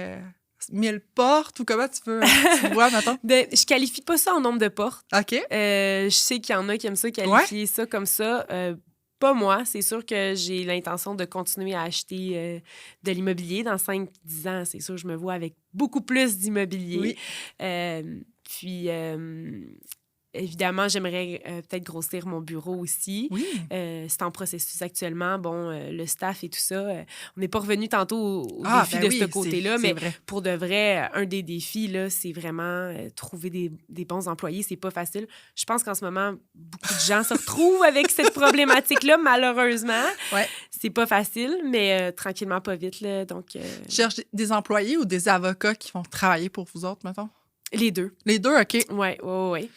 1000 portes ou comment tu te vois, mettons? Je qualifie pas ça en nombre de portes. OK. Je sais qu'il y en a qui aiment ça, qualifier ça comme ça. Pas moi. C'est sûr que j'ai l'intention de continuer à acheter de l'immobilier. Dans 5-10 ans, c'est sûr, je me vois avec beaucoup plus d'immobilier. Puis... évidemment, j'aimerais peut-être grossir mon bureau aussi. Oui. C'est en processus actuellement. Bon, le staff et tout ça. On n'est pas revenu tantôt au défi de ce côté-là, mais vrai. Pour de vrai, un des défis, là, c'est vraiment trouver des bons employés. C'est pas facile. Je pense qu'en ce moment, beaucoup de gens se retrouvent avec cette problématique-là, malheureusement. Ouais. C'est pas facile, mais tranquillement, pas vite. Là, donc, Tu cherches des employés ou des avocats qui vont travailler pour vous autres, mettons? Les deux. Les deux, OK. Oui.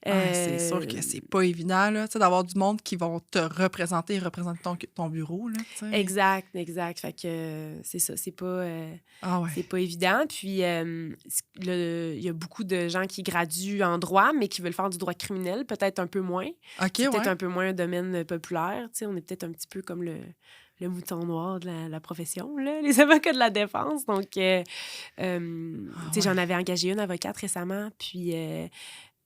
C'est sûr que c'est pas évident, là, d'avoir du monde qui vont te représenter et représenter ton bureau, là, t'sais. Exact. Fait que c'est ça, c'est pas évident. Puis, il y a beaucoup de gens qui graduent en droit, mais qui veulent faire du droit criminel, peut-être un peu moins. OK, c'est peut-être un peu moins un domaine populaire. On est peut-être un petit peu comme le mouton noir de la profession, là, les avocats de la défense. Donc, j'en avais engagé une avocate récemment, puis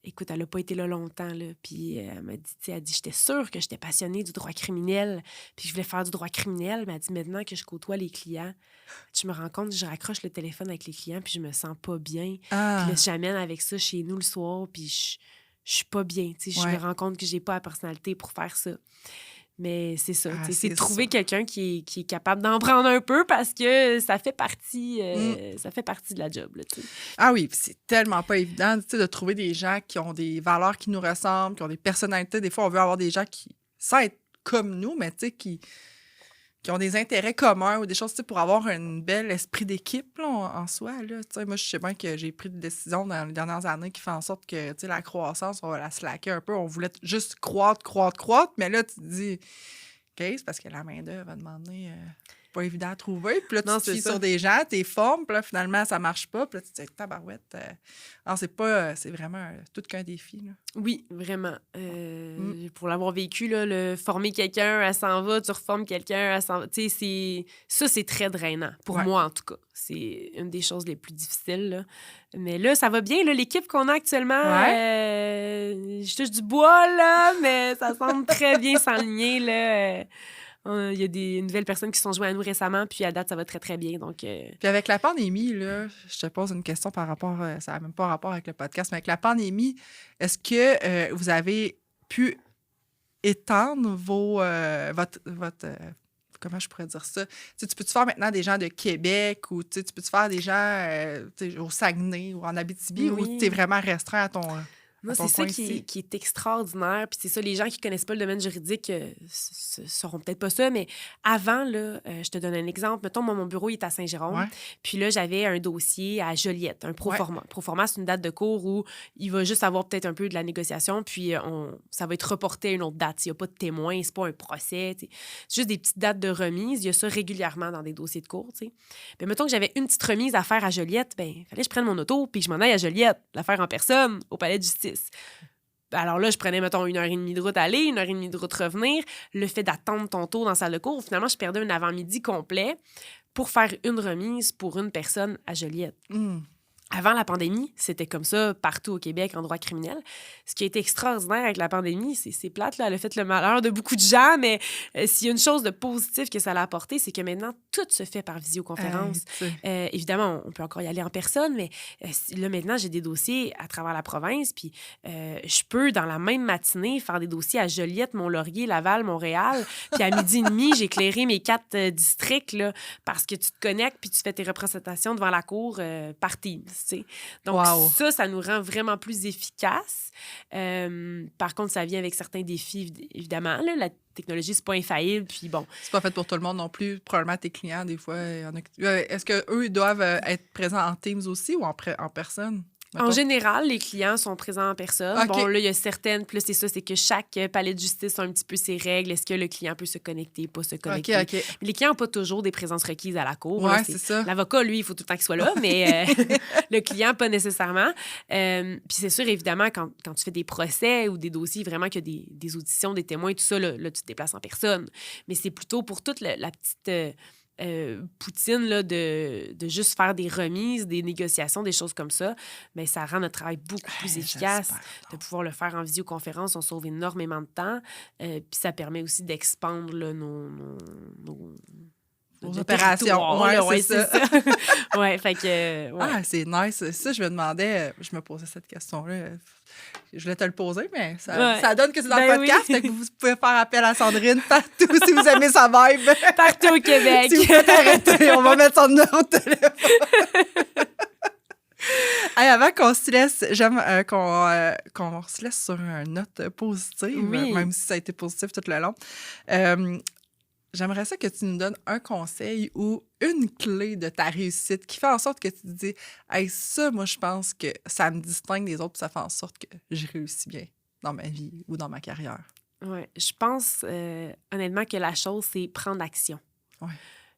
écoute, elle n'a pas été là longtemps, là, puis elle m'a dit, j'étais sûre que j'étais passionnée du droit criminel, puis je voulais faire du droit criminel, mais elle dit, maintenant que je côtoie les clients, je me rends compte que je raccroche le téléphone avec les clients, puis je me sens pas bien. Puis là, j'amène avec ça chez nous le soir, puis je suis pas bien, je me rends compte que j'ai pas la personnalité pour faire ça. Mais c'est ça, c'est de trouver quelqu'un qui est capable d'en prendre un peu parce que ça fait partie de la job. Là, ah oui, c'est tellement pas évident de trouver des gens qui ont des valeurs qui nous ressemblent, qui ont des personnalités. Des fois, on veut avoir des gens qui, sans être comme nous, mais qui ont des intérêts communs ou des choses pour avoir un bel esprit d'équipe là, en soi. Là. Moi, je sais bien que j'ai pris des décisions dans les dernières années qui font en sorte que la croissance, on va la slacker un peu. On voulait juste croître, mais là, tu te dis, OK, c'est parce que la main-d'œuvre va demander... pas évident à trouver. Puis là, tu te fies sur des gens, t'es formes, puis là, finalement, ça marche pas. Puis là, tu te dis, tabarouette. Alors, c'est vraiment tout qu'un défi. Là. Oui, vraiment. Pour l'avoir vécu, là, former quelqu'un, elle s'en va, tu reformes quelqu'un, elle s'en va. Tu sais, c'est très drainant. Pour moi, en tout cas. C'est une des choses les plus difficiles. Là. Mais là, ça va bien. Là, l'équipe qu'on a actuellement, je touche du bois, là, mais ça semble très bien s'enligner, là. Il y a des nouvelles personnes qui se sont jointes à nous récemment, puis à date, ça va très, très bien. Donc, Puis avec la pandémie, là, je te pose une question par rapport... ça n'a même pas rapport avec le podcast, mais avec la pandémie, est-ce que vous avez pu étendre votre comment je pourrais dire ça? Tu peux-tu faire maintenant des gens de Québec ou tu peux-tu faire des gens au Saguenay ou en Abitibi ou tu es vraiment restreint à ton. Moi, c'est ça qui est extraordinaire. Puis c'est ça, les gens qui connaissent pas le domaine juridique sauront peut-être pas ça, mais avant, là, je te donne un exemple. Mettons, moi, mon bureau, il est à Saint-Jérôme. Ouais. Puis là, j'avais un dossier à Joliette, un proforma. Ouais. Proforma, c'est une date de cours où il va juste avoir peut-être un peu de la négociation, puis ça va être reporté à une autre date. Il n'y a pas de témoin, c'est pas un procès. T'sais. C'est juste des petites dates de remise. Il y a ça régulièrement dans des dossiers de cours. Puis mettons que j'avais une petite remise à faire à Joliette, il fallait que je prenne mon auto puis que je m'en aille à Joliette, la faire en personne, au palais de justice. Alors là, je prenais, mettons, 1h30 de route aller, 1h30 de route revenir. Le fait d'attendre ton tour dans la salle de cours, finalement, je perdais un avant-midi complet pour faire une remise pour une personne à Joliette. Avant la pandémie, c'était comme ça partout au Québec en droit criminel. Ce qui a été extraordinaire avec la pandémie, c'est plate, là, elle a fait le malheur de beaucoup de gens, mais s'il y a une chose de positive que ça a apporté, c'est que maintenant, tout se fait par visioconférence. Évidemment, on peut encore y aller en personne, mais là, maintenant, j'ai des dossiers à travers la province, puis je peux, dans la même matinée, faire des dossiers à Joliette, Mont-Laurier, Laval, Montréal, puis à 12h30, j'ai éclairé mes 4 districts, là, parce que tu te connectes, puis tu fais tes représentations devant la cour par Teams. T'sais. Donc, ça nous rend vraiment plus efficaces. Par contre, ça vient avec certains défis, évidemment. Là, la technologie, c'est pas infaillible, puis bon. C'est pas fait pour tout le monde non plus. Probablement, tes clients, des fois, est-ce qu'eux doivent être présents en Teams aussi ou en personne? En général, les clients sont présents en personne. Okay. Bon, là, il y a certaines... Plus c'est ça, c'est que chaque palais de justice a un petit peu ses règles. Est-ce que le client peut se connecter, pas se connecter? Okay. Mais les clients n'ont pas toujours des présences requises à la cour. Ouais, c'est ça. L'avocat, lui, il faut tout le temps qu'il soit là, mais le client, pas nécessairement. Puis c'est sûr, évidemment, quand tu fais des procès ou des dossiers, vraiment qu'il y a des auditions, des témoins, tout ça, là, tu te déplaces en personne. Mais c'est plutôt pour toute la petite... poutine là, de juste faire des remises, des négociations, des choses comme ça, mais ça rend notre travail beaucoup plus efficace. De pouvoir le faire en visioconférence, on sauve énormément de temps. Puis ça permet aussi d'expandre là, nos opérations. Ouais, c'est ça. Ouais, fait que... Ouais. Ah, c'est nice. Ça, je me demandais... Je me posais cette question-là. Je voulais te le poser, mais ça donne que c'est dans le podcast. Oui. Que vous pouvez faire appel à Sandrine partout si vous aimez sa vibe. Partout au Québec. Si vous pouvez t'arrêter, on va mettre son numéro de téléphone. Hey, avant qu'on se laisse, j'aime qu'on se laisse sur une note positive, même si ça a été positif tout le long. J'aimerais ça que tu nous donnes un conseil ou une clé de ta réussite qui fait en sorte que tu te dis « Hey, ça, moi, je pense que ça me distingue des autres puis ça fait en sorte que je réussis bien dans ma vie ou dans ma carrière. » Oui, je pense honnêtement que la chose, c'est prendre action. Ouais.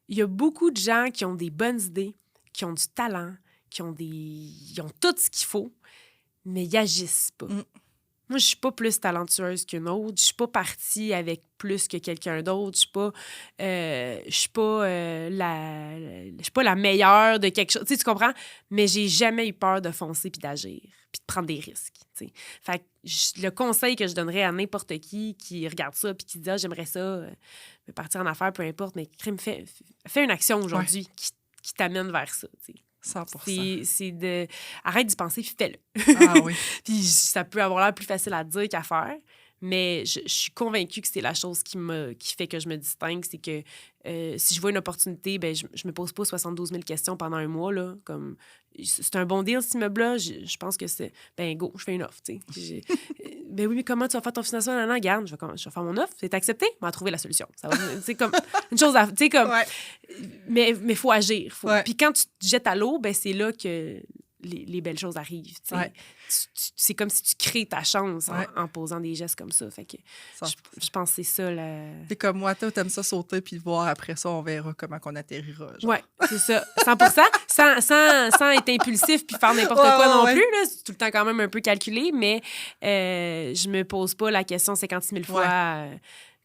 Il y a beaucoup de gens qui ont des bonnes idées, qui ont du talent, ils ont tout ce qu'il faut, mais ils n'agissent pas. Moi, je suis pas plus talentueuse qu'une autre. Je suis pas partie avec plus que quelqu'un d'autre. Je suis pas la meilleure de quelque chose. Tu comprends? Mais j'ai jamais eu peur de foncer puis d'agir puis de prendre des risques. T'sais. Fait que le conseil que je donnerais à n'importe qui regarde ça puis qui dit « Ah, j'aimerais ça, partir en affaires, peu importe, mais fais une action aujourd'hui qui t'amène vers ça. » 100%. C'est de... Arrête d'y penser, puis fais-le. Ah oui. Puis ça peut avoir l'air plus facile à dire qu'à faire, mais je suis convaincue que c'est la chose qui fait que je me distingue. C'est que si je vois une opportunité, ben je me pose pas 72 000 questions pendant un mois. Là, comme, c'est un bon deal, cet immeuble-là. Je pense que c'est... Ben go, je fais une offre. Ben oui, mais comment tu vas faire ton financement? Non, garde, je vais faire mon offre. C'est accepté? On va trouver la solution. C'est comme une chose à... Comme, ouais. Mais il faut agir. Ouais. Puis quand tu te jettes à l'eau, ben c'est là que les belles choses arrivent. Ouais. C'est comme si tu crées ta chance en posant des gestes comme ça. Fait que je pense que c'est ça. C'est comme moi, t'aimes ça sauter puis voir après ça, on verra comment qu'on atterrira. Oui, c'est ça. 100%. sans être impulsif puis faire n'importe quoi non plus. Là. C'est tout le temps quand même un peu calculé, mais je me pose pas la question 56 000 fois.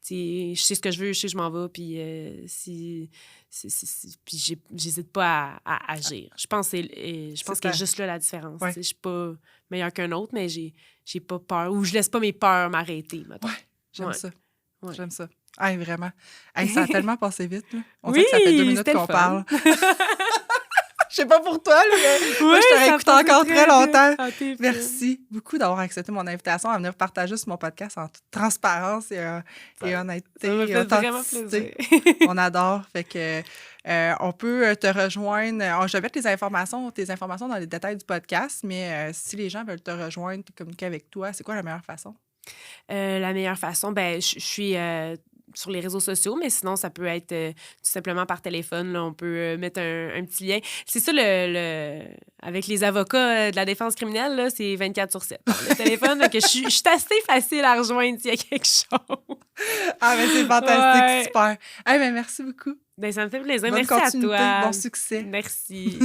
Je sais ce que je veux, je sais que je m'en vais, puis puis j'hésite pas à agir. Je pense qu'il y a juste là la différence. Je suis pas meilleure qu'un autre, mais j'ai pas peur, ou je laisse pas mes peurs m'arrêter. Ouais, j'aime ça. Ouais. J'aime ça. Hey, vraiment. Hey, ça a tellement passé vite. Là. On dirait que ça fait 2 minutes qu'on parle. Je sais pas pour toi, là, mais moi, je t'aurais écouté encore très longtemps. Merci beaucoup d'avoir accepté mon invitation à venir partager sur mon podcast en toute transparence et honnêteté. Ça m'a fait vraiment plaisir. On adore. Fait que on peut te rejoindre. Je vais mettre tes informations dans les détails du podcast, mais si les gens veulent te rejoindre, communiquer avec toi, c'est quoi la meilleure façon? La meilleure façon, ben, je suis sur les réseaux sociaux, mais sinon, ça peut être tout simplement par téléphone. Là, on peut mettre un petit lien. C'est ça, avec les avocats de la défense criminelle, là, c'est 24/7. Le téléphone, là, que je suis assez facile à rejoindre s'il y a quelque chose. Ah, mais c'est fantastique, super. Ben, merci beaucoup. Ben, ça me fait plaisir. Bonne Merci à continuité, toi. bon succès. Merci.